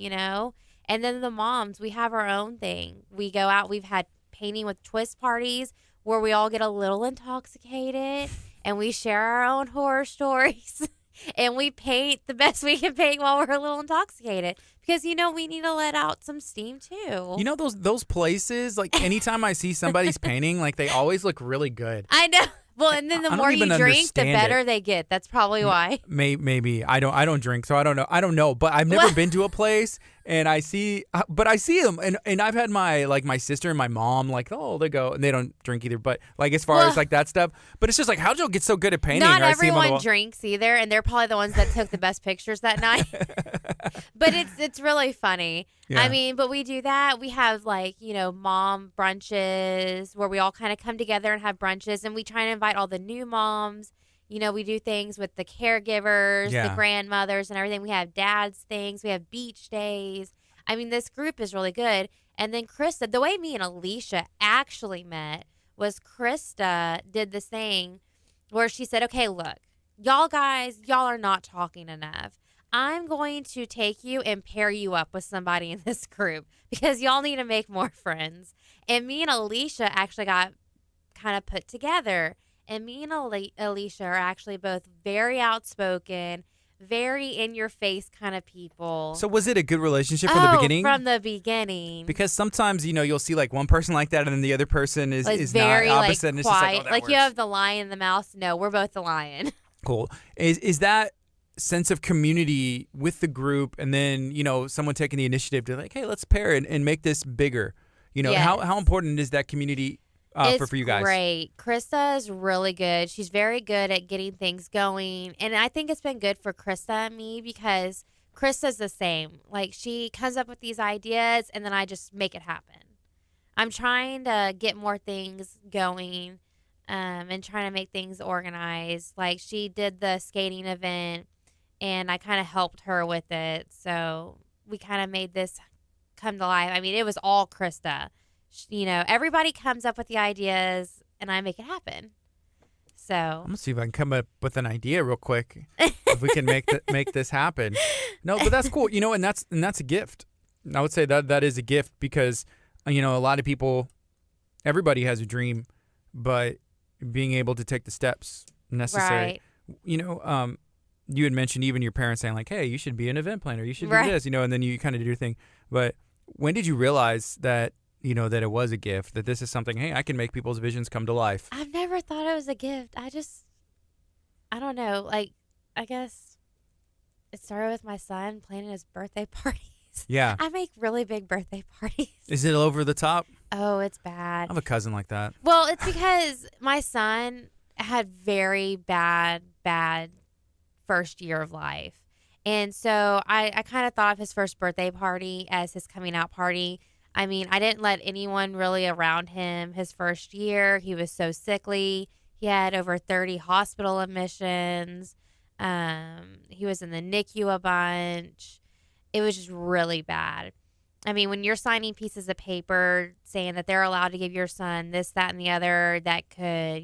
S5: And then the moms, we have our own thing. We go out. We've had painting with twist parties where we all get a little intoxicated and we share our own horror stories. And we paint the best we can paint while we're a little intoxicated, because we need to let out some steam too.
S1: Those places, like anytime I see somebody's painting, like they always look really good.
S5: I know. Well, and then the
S1: I don't
S5: more you
S1: even
S5: drink, the
S1: understand
S5: better
S1: it.
S5: they get. That's probably why.
S1: Maybe I don't drink, so I don't know. But I've never been to a place, and I see them, and I've had my sister and my mom, like, oh, they go, and they don't drink either. But like as far as like that stuff, but it's just like, how'd y'all get so good at painting?
S5: Not
S1: I see 'em on the
S5: everyone
S1: wall.
S5: drinks either, and they're probably the ones that took the best pictures that night. But it's really funny.
S1: Yeah.
S5: I mean, but we do that. We have mom brunches where we all kind of come together and have brunches, and we try to invite all the new moms. We do things with the caregivers,
S1: Yeah.
S5: the grandmothers, and everything. We have dad's things. We have beach days. I mean, this group is really good. And then Krista, the way me and Alicia actually met was Krista did this thing where she said, okay, look, y'all are not talking enough. I'm going to take you and pair you up with somebody in this group because y'all need to make more friends. And me and Alicia actually got kind of put together. And me and Alicia are actually both very outspoken, very in-your-face kind of people.
S1: So was it a good relationship from the beginning?
S5: From the beginning.
S1: Because sometimes you'll see like one person like that, and then the other person is
S5: very
S1: not opposite, and it's just
S5: quiet.
S1: like, oh, that
S5: you
S1: works.
S5: have the lion and the mouse. No, we're both the lion.
S1: Cool. Is that sense of community with the group, and then someone taking the initiative to like, hey, let's pair it and make this bigger.
S5: Yes.
S1: How important is that community for you guys?
S5: It's great. Krista is really good. She's very good at getting things going, and I think it's been good for Krista and me because Krista's the same. Like, she comes up with these ideas, and then I just make it happen. I'm trying to get more things going, and trying to make things organized. Like, she did the skating event, and I kind of helped her with it. So we kind of made this come to life. I mean, it was all Krista. Everybody comes up with the ideas, and I make it happen. So
S1: I'm gonna see if I can come up with an idea real quick. If we can make this happen. No, but that's cool. And that's a gift. I would say that is a gift because a lot of people, everybody has a dream, but being able to take the steps necessary.
S5: Right.
S1: You had mentioned even your parents saying like, hey, you should be an event planner. You should do
S5: Right.
S1: this. And then you kind of do your thing. But when did you realize that that it was a gift, that this is something, hey, I can make people's visions come to life?
S5: I've never thought it was a gift. I don't know. Like, I guess it started with my son planning his birthday parties.
S1: Yeah.
S5: I make really big birthday parties.
S1: Is it over the top?
S5: Oh, it's
S1: I
S5: bad.
S1: have a cousin like that.
S5: Well, it's because my son had very bad first year of life. And so I kind of thought of his first birthday party as his coming out party. I mean, I didn't let anyone really around him his first year. He was so sickly. He had over 30 hospital admissions. He was in the NICU a bunch. It was just really bad. I mean, when you're signing pieces of paper saying that they're allowed to give your son this, that, and the other that could,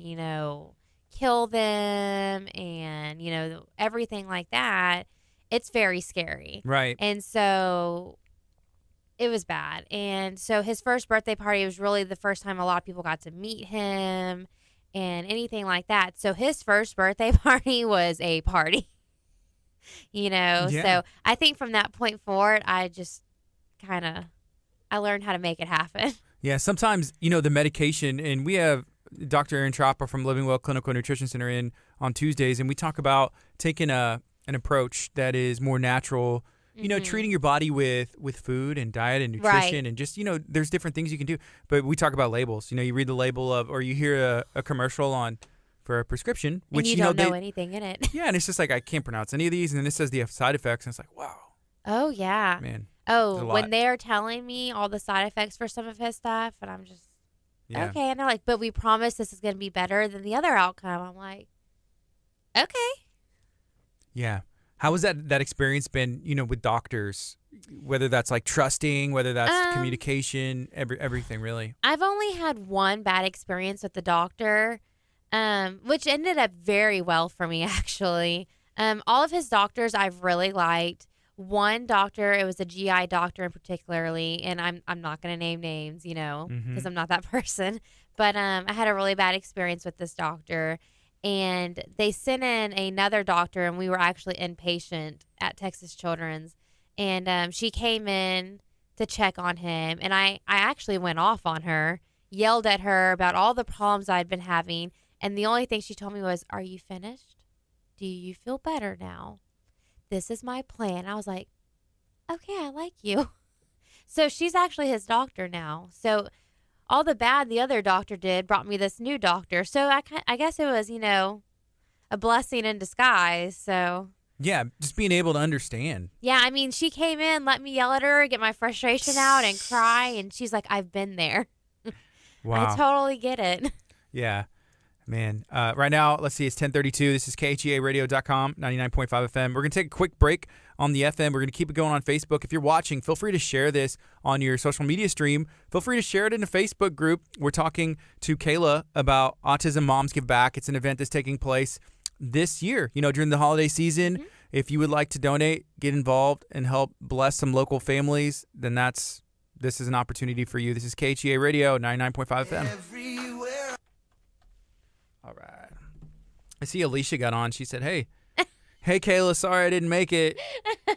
S5: kill them and, everything like that, it's very scary.
S1: Right.
S5: And so it was bad. And so his first birthday party was really the first time a lot of people got to meet him and anything like that. So his first birthday party was a party,
S1: Yeah.
S5: So I think from that point forward, I just I learned how to make it happen.
S1: Yeah, sometimes, the medication, and we have Dr. Erin Trappa from Living Well Clinical Nutrition Center in on Tuesdays, and we talk about taking an approach that is more natural, treating your body with food and diet and nutrition,
S5: Right.
S1: and just, there's different things you can do. But we talk about labels. You read the label of, or you hear a commercial for a prescription, which,
S5: and you don't know anything in it.
S1: Yeah, and it's just like, I can't pronounce any of these, and then it says the side effects, and it's like, wow.
S5: Oh, yeah.
S1: Man.
S5: Oh,
S1: a
S5: when
S1: lot.
S5: they're telling me all the side effects for some of his stuff, and I'm just,
S1: Yeah.
S5: okay. And they're like, but we promise this is going to be better than the other outcome. I'm like, okay.
S1: Yeah. How has that experience been, with doctors, whether that's like trusting, whether that's communication, everything really?
S5: I've only had one bad experience with the doctor, which ended up very well for me, actually. All of his doctors I've really liked. One doctor, it was a GI doctor in particularly, and I'm not going to name names, because I'm not that person. But I had a really bad experience with this doctor, and they sent in another doctor, and we were actually inpatient at Texas Children's, and she came in to check on him, and I actually went off on her, yelled at her about all the problems I'd been having, and the only thing she told me was, "Are you finished? Do you feel better now? This is my plan." I was like, okay, I like you. So she's actually his doctor now. So all the bad the other doctor did brought me this new doctor. So I guess it was, a blessing in disguise. So
S1: Yeah, just being able to understand.
S5: yeah, I mean, she came in, let me yell at her, get my frustration out and cry. And she's like, I've been there.
S1: Wow.
S5: I totally get it.
S1: Yeah. Man, right now, let's see, it's 10:32. This is KHEARadio.com, 99.5 FM. We're going to take a quick break on the FM. We're going to keep it going on Facebook. If you're watching, feel free to share this on your social media stream. Feel free to share it in a Facebook group. We're talking to Kayla about Autism Moms Give Back. It's an event that's taking place this year, during the holiday season. Mm-hmm. If you would like to donate, get involved, and help bless some local families, then this is an opportunity for you. This is KHEA Radio, 99.5 FM. All right. I see Alicia got on. She said, hey, Kayla, sorry I didn't make it.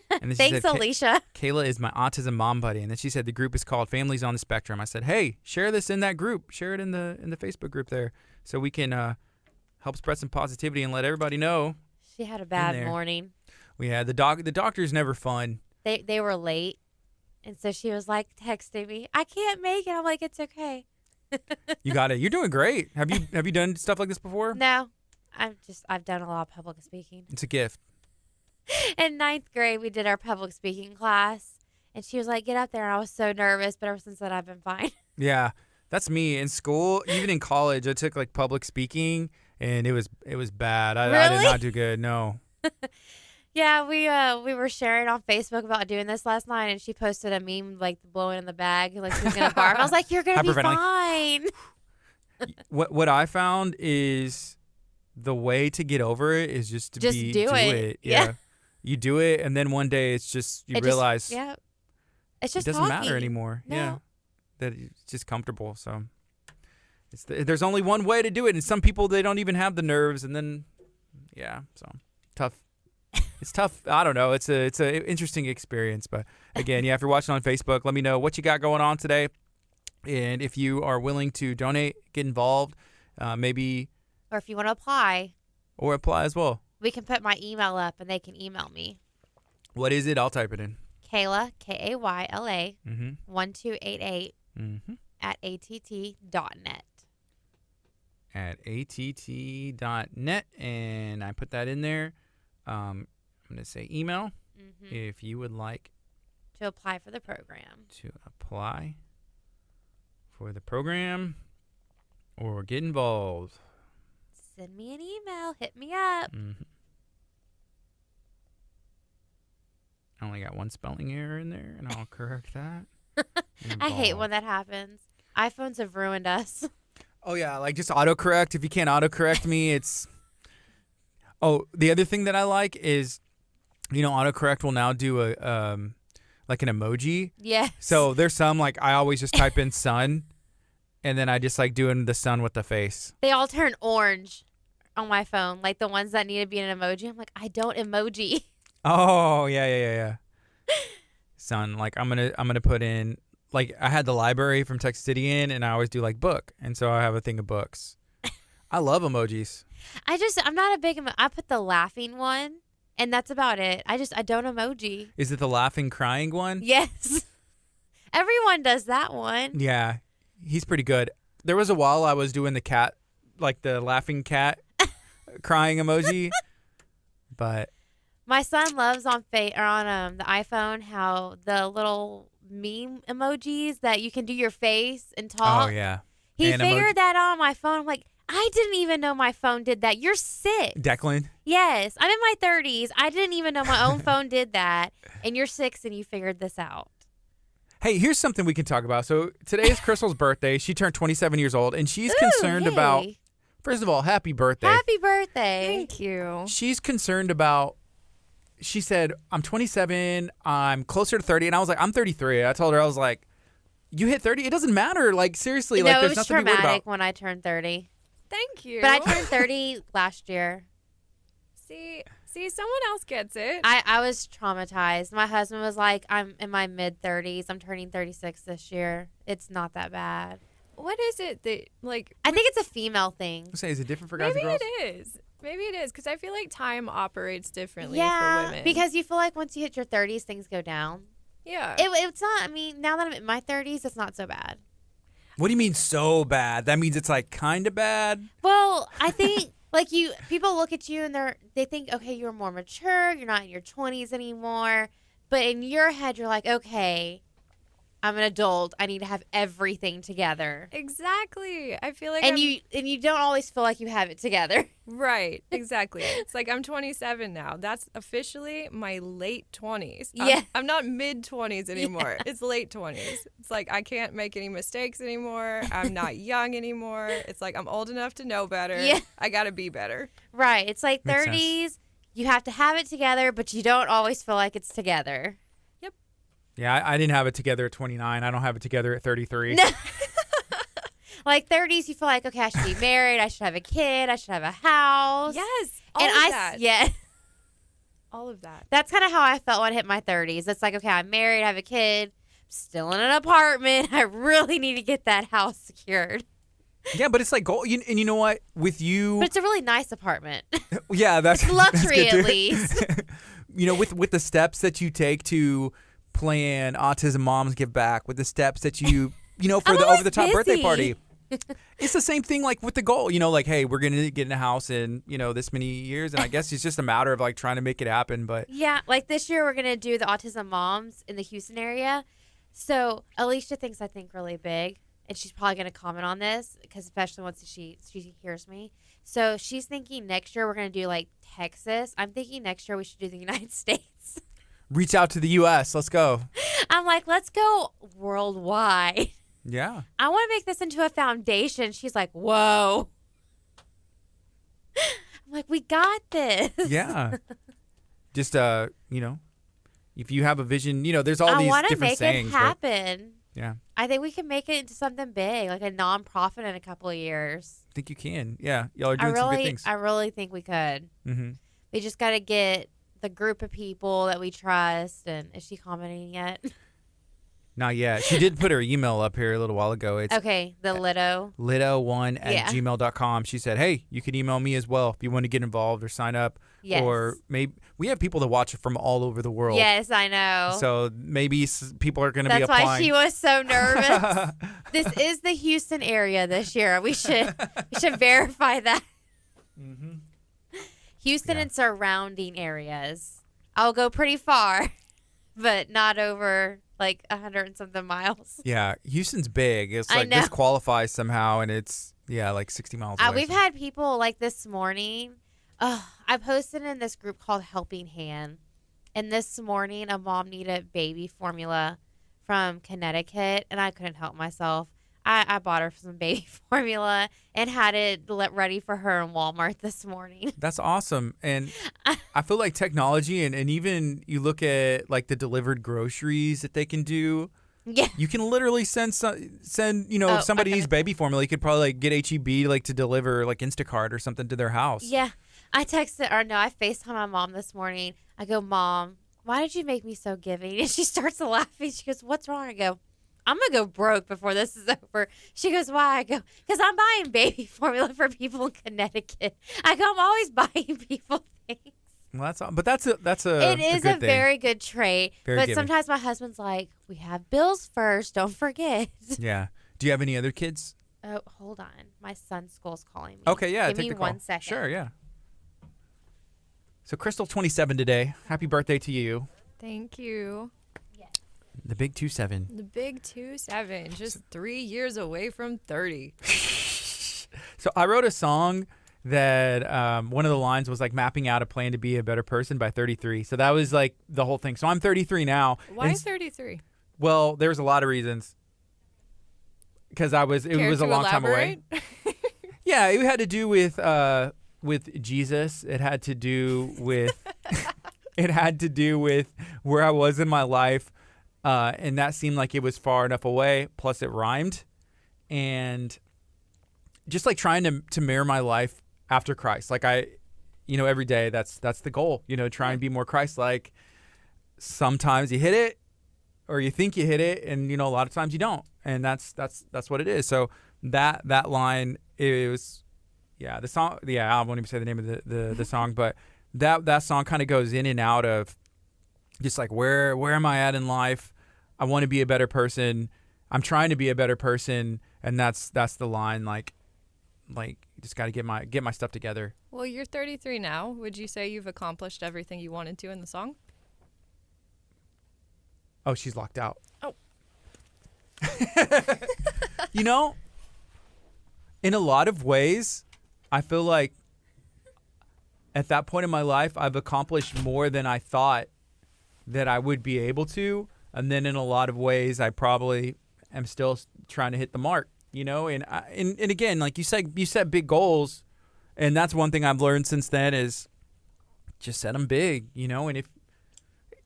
S1: And then she
S5: Thanks,
S1: said,
S5: Alicia.
S1: Kayla is my autism mom buddy. And then she said the group is called Families on the Spectrum. I said, hey, share this in that group. Share it in the Facebook group there so we can help spread some positivity and let everybody know.
S5: She had a bad morning.
S1: We had the doctor's never fun.
S5: They were late. And so she was like texting me, I can't make it. I'm like, it's okay.
S1: You got it. You're doing great. Have you done stuff like this before?
S5: No, I've done a lot of public speaking.
S1: It's a gift.
S5: In 9th grade, we did our public speaking class, and she was like, "Get up there," and I was so nervous. But ever since then, I've been fine.
S1: Yeah, that's me in school. Even in college, I took like public speaking, and it was bad. I did not do good. No.
S5: Yeah, we were sharing on Facebook about doing this last night, and she posted a meme like blowing in the bag, like she was gonna barf. I was like, "You're gonna be fine."
S1: What I found is the way to get over it is just to do it. Yeah. You do it, and then one day it's just realize
S5: it's just
S1: it doesn't
S5: talking.
S1: matter anymore.
S5: No.
S1: Yeah, that it's just comfortable. So there's only one way to do it, and some people they don't even have the nerves, and then so tough. It's tough. I don't know. It's a interesting experience, but again, if you're watching on Facebook, let me know what you got going on today, and if you are willing to donate, get involved, maybe,
S5: or if you want to apply,
S1: as well.
S5: We can put my email up, and they can email me.
S1: What is it? I'll type it in.
S5: Kayla, Kayla, 1288
S1: Mm-hmm.
S5: at att.net.
S1: At att.net, and I put that in there. I'm going to say email. if you would like
S5: To apply for the program.
S1: to apply for the program or get involved.
S5: Send me an email. Hit me up.
S1: I only got one spelling error in there, and I'll correct that.
S5: I hate when that happens. iPhones have ruined us.
S1: Oh, yeah, like just autocorrect. If you can't autocorrect me, it's... Oh, the other thing that I like is, autocorrect will now do like an emoji.
S5: Yes.
S1: So there's some, like, I always just type in sun, and then I just like doing the sun with the face.
S5: They all turn orange on my phone. Like the ones that need to be an emoji. I'm like, I don't emoji.
S1: Oh, yeah. Sun, like I'm gonna put in, like I had the library from Texas City in, and I always do like book, and so I have a thing of books. I love emojis.
S5: I'm not a big I put the laughing one, and that's about it. I don't emoji.
S1: Is it the laughing crying one?
S5: Yes. Everyone does that one.
S1: Yeah, he's pretty good. There was a while I was doing the cat, like the laughing cat crying emoji, but
S5: my son loves on the iPhone how the little meme emojis that you can do your face and talk.
S1: Oh yeah.
S5: He
S1: and
S5: figured that out on my phone. I'm like, I didn't even know my phone did that. You're 6.
S1: Declan?
S5: Yes. I'm in my 30s. I didn't even know my own phone did that. And you're 6 and you figured this out.
S1: Hey, here's something we can talk about. So today is Crystal's birthday. She turned 27 years old, and she's concerned about, first of all, happy birthday.
S5: Happy birthday.
S4: Thank you.
S1: She's concerned about, she said, I'm 27, I'm closer to 30. And I was like, I'm 33. I told her, I was like, you hit 30? It doesn't matter. Like, seriously,
S5: No,
S1: like,
S5: it
S1: there's
S5: was
S1: nothing to be worried
S5: traumatic
S1: about.
S5: when I turned 30.
S4: Thank you.
S5: But I turned 30 last year.
S4: See, someone else gets it.
S5: I was traumatized. My husband was like, I'm in my mid-30s. I'm turning 36 this year. It's not that bad.
S4: What is it that, like...
S5: I think it's a female thing.
S1: I say, is it different for guys
S4: Maybe
S1: and girls?
S4: it is. Maybe it is, because I feel like time operates differently
S5: Yeah,
S4: for women.
S5: because you feel like once you hit your 30s, things go down.
S4: Yeah.
S5: It's not, I mean, now that I'm in my 30s, it's not so bad.
S1: What do you mean so bad? That means it's like kind of bad?
S5: Well, I think like people look at you and they think, okay, you're more mature. You're not in your 20s anymore. But in your head, you're like, okay, I'm an adult. I need to have everything together.
S4: Exactly. I feel like
S5: you don't always feel like you have it together.
S4: Right. Exactly. It's like I'm 27 now. That's officially my late 20s.
S5: Yeah.
S4: I'm not mid 20s anymore. It's late 20s. It's like I can't make any mistakes anymore. I'm not young anymore. It's like I'm old enough to know better.
S5: Yeah.
S4: I got to be better.
S5: Right. It's like
S1: Makes
S5: 30s.
S1: sense.
S5: You have to have it together, but you don't always feel like it's together.
S1: Yeah, I didn't have it together at 29. I don't have it together at 33.
S5: No. Like 30s, you feel like, okay, I should be married. I should have a kid. I should have a house.
S4: Yes.
S5: Yeah.
S4: All of that.
S5: That's kind of how I felt when I hit my 30s. It's like, okay, I'm married. I have a kid. Still in an apartment. I really need to get that house secured.
S1: Yeah, but it's like gold. And you know what? With you,
S5: But it's a really nice apartment.
S1: yeah, that's
S5: Luxury
S1: that's good
S5: at
S1: too.
S5: least.
S1: With the steps that you take to plan Autism Moms Give Back, with the steps that you for
S5: I'm
S1: the
S5: always
S1: over the top birthday
S5: busy.
S1: party. It's the same thing like with the goal. Like, hey, we're gonna get in a house in this many years, and I guess it's just a matter of like trying to make it happen. But
S5: Yeah, like this year we're gonna do the Autism Moms in the Houston area. So Alicia thinks I think really big, and she's probably gonna comment on this because especially once she hears me. So she's thinking next year we're gonna do like Texas. I'm thinking next year we should do the United States.
S1: reach out to the U.S. Let's go.
S5: I'm like, let's go worldwide.
S1: Yeah.
S5: I want to make this into a foundation. She's like, whoa. I'm like, we got this.
S1: Yeah. Just if you have a vision, there's all
S5: I
S1: these
S5: want to
S1: different
S5: make
S1: sayings.
S5: it
S1: but-
S5: happen.
S1: yeah.
S5: I think we can make it into something big, like a nonprofit in a couple of years.
S1: I think you can. Yeah. Y'all are doing some good things.
S5: I really think we could.
S1: Mm-hmm.
S5: We just got to get the group of people that we trust. And is she commenting yet?
S1: Not yet. She did put her email up here a little while ago. It's
S5: Okay, the Lido.
S1: lido1@gmail.com. She said, hey, you can email me as well if you want to get involved or sign up.
S5: Yes.
S1: Or maybe we have people that watch it from all over the world.
S5: Yes, I know.
S1: So maybe people are going to be
S5: That's
S1: applying.
S5: why she was so nervous. This is the Houston area this year. We should verify that.
S1: Mm-hmm.
S5: Houston
S1: Yeah.
S5: and surrounding areas. I'll go pretty far, but not over like 100 and something miles.
S1: Yeah, Houston's big. It's
S5: I
S1: like
S5: know.
S1: this qualifies somehow, and it's like 60 miles away.
S5: We've had people like this morning. I posted in this group called Helping Hand, and this morning a mom needed baby formula from Connecticut, and I couldn't help myself. I bought her some baby formula and had it ready for her in Walmart this morning.
S1: That's awesome. And I feel like technology and even you look at like the delivered groceries that they can do.
S5: Yeah.
S1: You can literally send
S5: Oh,
S1: if somebody
S5: my
S1: needs baby formula, you could probably like get HEB like to deliver like Instacart or something to their house.
S5: Yeah. I FaceTimed my mom this morning. I go, Mom, why did you make me so giving? And she starts laughing. She goes, what's wrong? I go, I'm going to go broke before this is over. She goes, why? I go, because I'm buying baby formula for people in Connecticut. I go, I'm always buying people things.
S1: Well, that's a
S5: It is
S1: good
S5: a
S1: thing.
S5: very good trait.
S1: Very
S5: but
S1: giving.
S5: sometimes my husband's like, we have bills first. Don't forget.
S1: Yeah. Do you have any other kids?
S5: Oh, hold on. My son's school's calling me.
S1: Okay, yeah.
S5: Give
S1: take
S5: me
S1: the call.
S5: 1 second.
S1: Sure, yeah. So Crystal, 27 today. Happy birthday to you.
S4: Thank you.
S1: The big 27.
S4: The big 27, just 3 years away from 30.
S1: So I wrote a song that one of the lines was like mapping out a plan to be a better person by 33. So that was like the whole thing. So I'm 33 now.
S4: Why
S1: And
S4: 33?
S1: Well, there's a lot of reasons. Because it was a long time away. Yeah, it had to do with Jesus. It had to do with where I was in my life. And that seemed like it was far enough away. Plus, it rhymed, and just like trying to mirror my life after Christ. Like every day that's the goal. Try and be more Christ-like. Sometimes you hit it, or you think you hit it, and a lot of times you don't. And that's what it is. So that line is, the song. Yeah, I won't even say the name of the song, but that song kind of goes in and out of just like where am I at in life? I want to be a better person. I'm trying to be a better person, and that's the line. Like you just got to get my stuff together.
S4: Well, you're 33 now. Would you say you've accomplished everything you wanted to in the song?
S1: Oh, she's locked out.
S4: Oh.
S1: In a lot of ways, I feel like at that point in my life, I've accomplished more than I thought that I would be able to. And then in a lot of ways, I probably am still trying to hit the mark, and again, like you said, you set big goals. And that's one thing I've learned since then is just set them big, and if,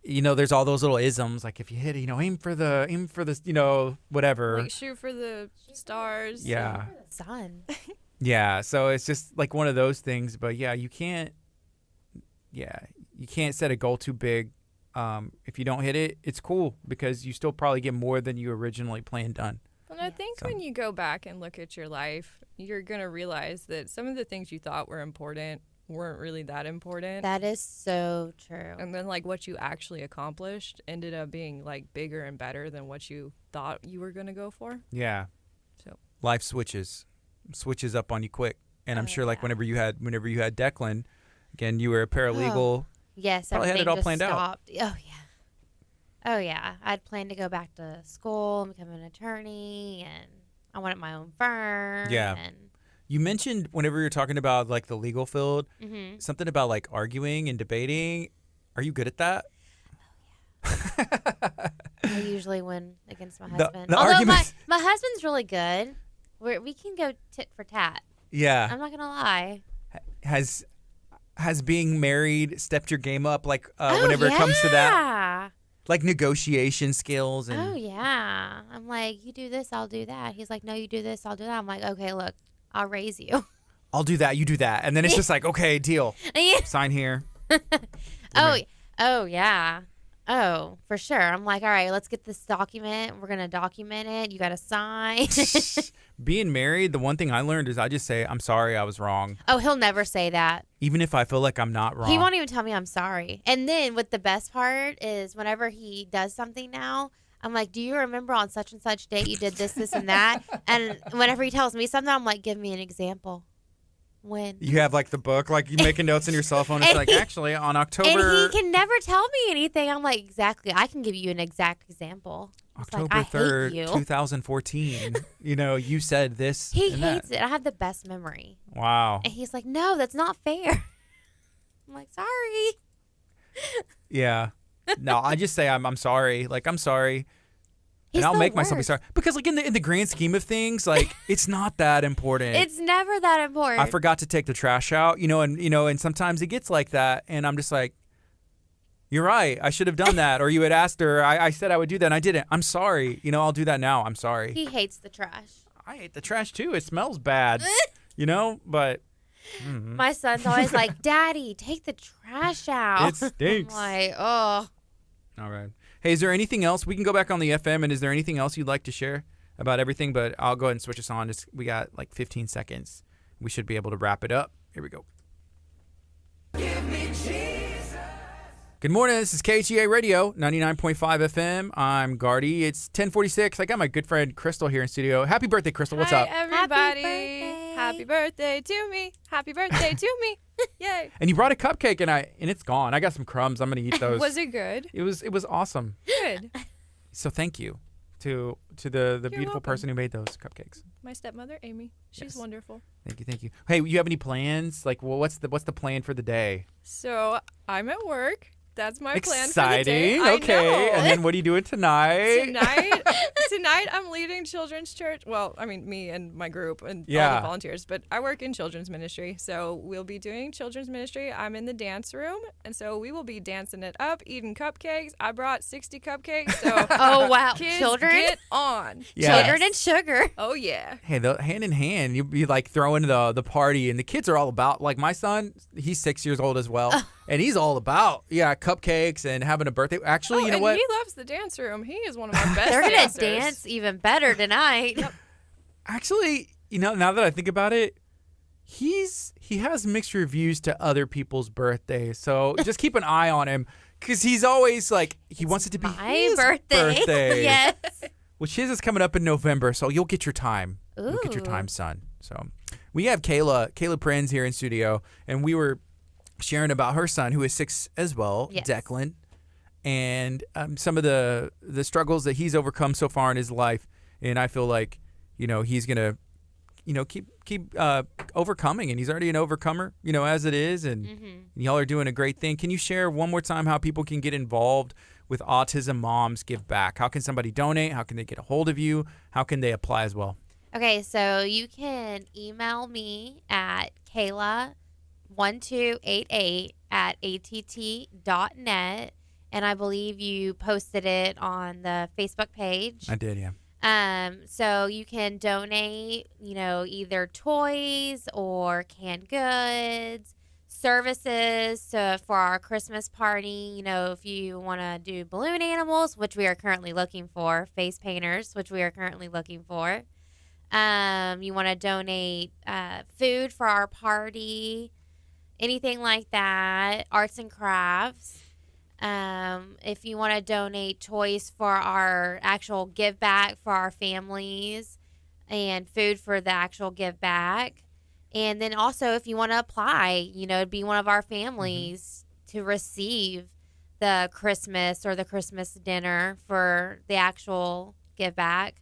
S1: there's all those little isms, like if you hit it, aim for the, whatever.
S4: Like shoot for the stars.
S1: Yeah.
S5: Son.
S1: Yeah. So it's just like one of those things, but you can't set a goal too big. If you don't hit it, it's cool because you still probably get more than you originally planned done.
S4: And I think when you go back and look at your life, you're going to realize that some of the things you thought were important weren't really that important.
S5: That is so true.
S4: And then like what you actually accomplished ended up being like bigger and better than what you thought you were going to go for.
S1: Yeah.
S4: So
S1: Life switches up on you quick. And I'm sure like whenever you had Declan, again, you were a paralegal.
S5: Yes,
S1: Probably had
S5: everything
S1: it all
S5: just
S1: planned out.
S5: stopped. Oh yeah. I'd planned to go back to school and become an attorney, and I wanted my own firm.
S1: Yeah.
S5: And
S1: You mentioned whenever you're talking about like the legal field,
S5: mm-hmm.
S1: something about like arguing and debating. Are you good at that?
S5: I usually win against my husband.
S1: the
S5: Although
S1: arguments-
S5: my husband's really good. We can go tit for tat.
S1: Yeah.
S5: I'm not gonna lie.
S1: Has being married stepped your game up like whenever it comes to that? Like negotiation skills and
S5: Oh yeah. I'm like, you do this, I'll do that. He's like, no, you do this, I'll do that. I'm like, okay, look, I'll raise you.
S1: I'll do that, you do that. And then it's just like, okay, deal.
S5: Yeah.
S1: Sign here.
S5: Oh yeah. Oh, for sure. I'm like, all right, let's get this document. We're gonna document it. You gotta sign.
S1: Being married, the one thing I learned is I just say, I'm sorry, I was wrong.
S5: Oh, he'll never say that.
S1: Even if I feel like I'm not wrong.
S5: He won't even tell me I'm sorry. And then what the best part is whenever he does something now, I'm like, do you remember on such and such date you did this, this, and that? And whenever he tells me something, I'm like, give me an example. When?
S1: You have like the book, like you making notes on your cell phone. It's like, actually, on October.
S5: And he can never tell me anything. I'm like, exactly. I can give you an exact example. It's
S1: October
S5: like, I
S1: 3rd,
S5: hate you.
S1: 2014. You said this.
S5: He
S1: and
S5: hates
S1: that.
S5: it. I have the best memory.
S1: Wow.
S5: And he's like, no, that's not fair. I'm like, sorry.
S1: Yeah. No, I just say I'm sorry. Like, I'm sorry.
S5: He's
S1: and I'll
S5: the
S1: make myself be
S5: worst.
S1: sorry. Because, like, in the grand scheme of things, like, it's not that important.
S5: It's never that important.
S1: I forgot to take the trash out, and sometimes it gets like that. And I'm just like, you're right. I should have done that. Or you had asked her. I said I would do that, and I didn't. I'm sorry. I'll do that now. I'm sorry.
S5: He hates the trash.
S1: I hate the trash, too. It smells bad, but... Mm-hmm.
S5: My son's always like, Daddy, take the trash out.
S1: It stinks.
S5: I'm like, oh.
S1: All right. Hey, is there anything else? We can go back on the FM, and is there anything else you'd like to share about everything? But I'll go ahead and switch us on. We got like 15 seconds. We should be able to wrap it up. Here we go. Good morning. This is KHEA Radio, 99.5 FM. I'm Gardy. It's 10:46. I got my good friend Crystal here in studio. Happy birthday, Crystal. What's up?
S4: Hi, everybody.
S5: birthday.
S4: Happy birthday to me. Happy birthday to me. Yay.
S1: And you brought a cupcake, and it's gone. I got some crumbs. I'm gonna eat those.
S4: Was it good?
S1: It was awesome.
S4: Good.
S1: So thank you to the beautiful
S4: welcome.
S1: person who made those cupcakes.
S4: My stepmother, Amy. She's
S1: Yes.
S4: wonderful.
S1: Thank you. Hey, you have any plans? Like, well, what's the plan for the day?
S4: So I'm at work. That's my plan for the day.
S1: Exciting.
S4: I
S1: Okay.
S4: know.
S1: And then what are you doing tonight?
S4: Tonight I'm leading children's church. Well, I mean, me and my group and all
S1: Yeah.
S4: the volunteers, but I work in children's ministry. So we'll be doing children's ministry. I'm in the dance room. And so we will be dancing it up, eating cupcakes. I brought 60 cupcakes. So
S5: Oh, wow.
S4: kids,
S5: Children?
S4: get on.
S1: Yeah.
S5: Children and sugar.
S4: Oh, yeah.
S1: Hey, hand in hand, you'd be like throwing the party, and the kids are all about, like my son, he's 6 years old as well, and he's all about, cupcakes and having a birthday. Actually, you know
S4: and
S1: what?
S4: he loves the dance room. He is one of our best
S5: They're going to
S4: dancers.
S5: dance even better tonight.
S1: Actually, now that I think about it, he has mixed reviews to other people's birthdays, so just keep an eye on him, because he's always like, he wants it to be
S5: My
S1: his
S5: birthday. Yes.
S1: Which his is coming up in November, so you'll get your time. You'll get your
S5: Ooh.
S1: time, son. So we have Kayla Prinz here in studio, and we were sharing about her son, who is 6 as well,
S5: Yes.
S1: Declan, and some of the struggles that he's overcome so far in his life. And I feel like, he's gonna, keep overcoming, and he's already an overcomer, as it is, and y'all are doing a great thing. Can you share one more time how people can get involved with Autism Moms Give Back? How can somebody donate? How can they get a hold of you? How can they apply as well?
S5: Okay, so you can email me at Kayla1288@att.net, and I believe you posted it on the Facebook page.
S1: I did, yeah.
S5: So you can donate, either toys or canned goods, services for our Christmas party. If you want to do balloon animals, which we are currently looking for, face painters, which we are currently looking for. You want to donate food for our party, anything like that, arts and crafts. If you want to donate toys for our actual give back for our families, and food for the actual give back. And then also if you want to apply, be one of our families to receive the Christmas or the Christmas dinner for the actual give back.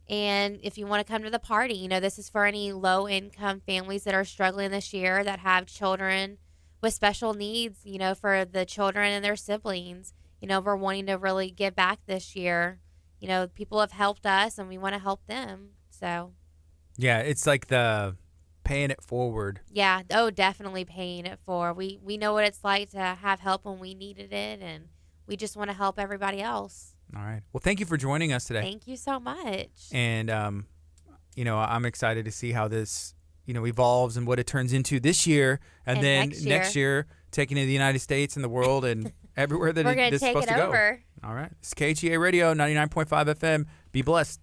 S5: And if you want to come to the party, this is for any low-income families that are struggling this year, that have children with special needs, for the children and their siblings. We're wanting to really give back this year. People have helped us, and we want to help them. So,
S1: Yeah, it's like the paying it forward.
S5: yeah. Oh, definitely paying it forward. We know what it's like to have help when we needed it, and we just want to help everybody else.
S1: All right. Well, thank you for joining us today.
S5: Thank you so much.
S1: And, I'm excited to see how this, evolves and what it turns into this year. And then next year, taking it to the United States and the world and everywhere that
S5: We're going to
S1: it's
S5: take
S1: supposed
S5: it
S1: to
S5: over.
S1: go. All right. It's KHEA Radio, 99.5 FM. Be blessed.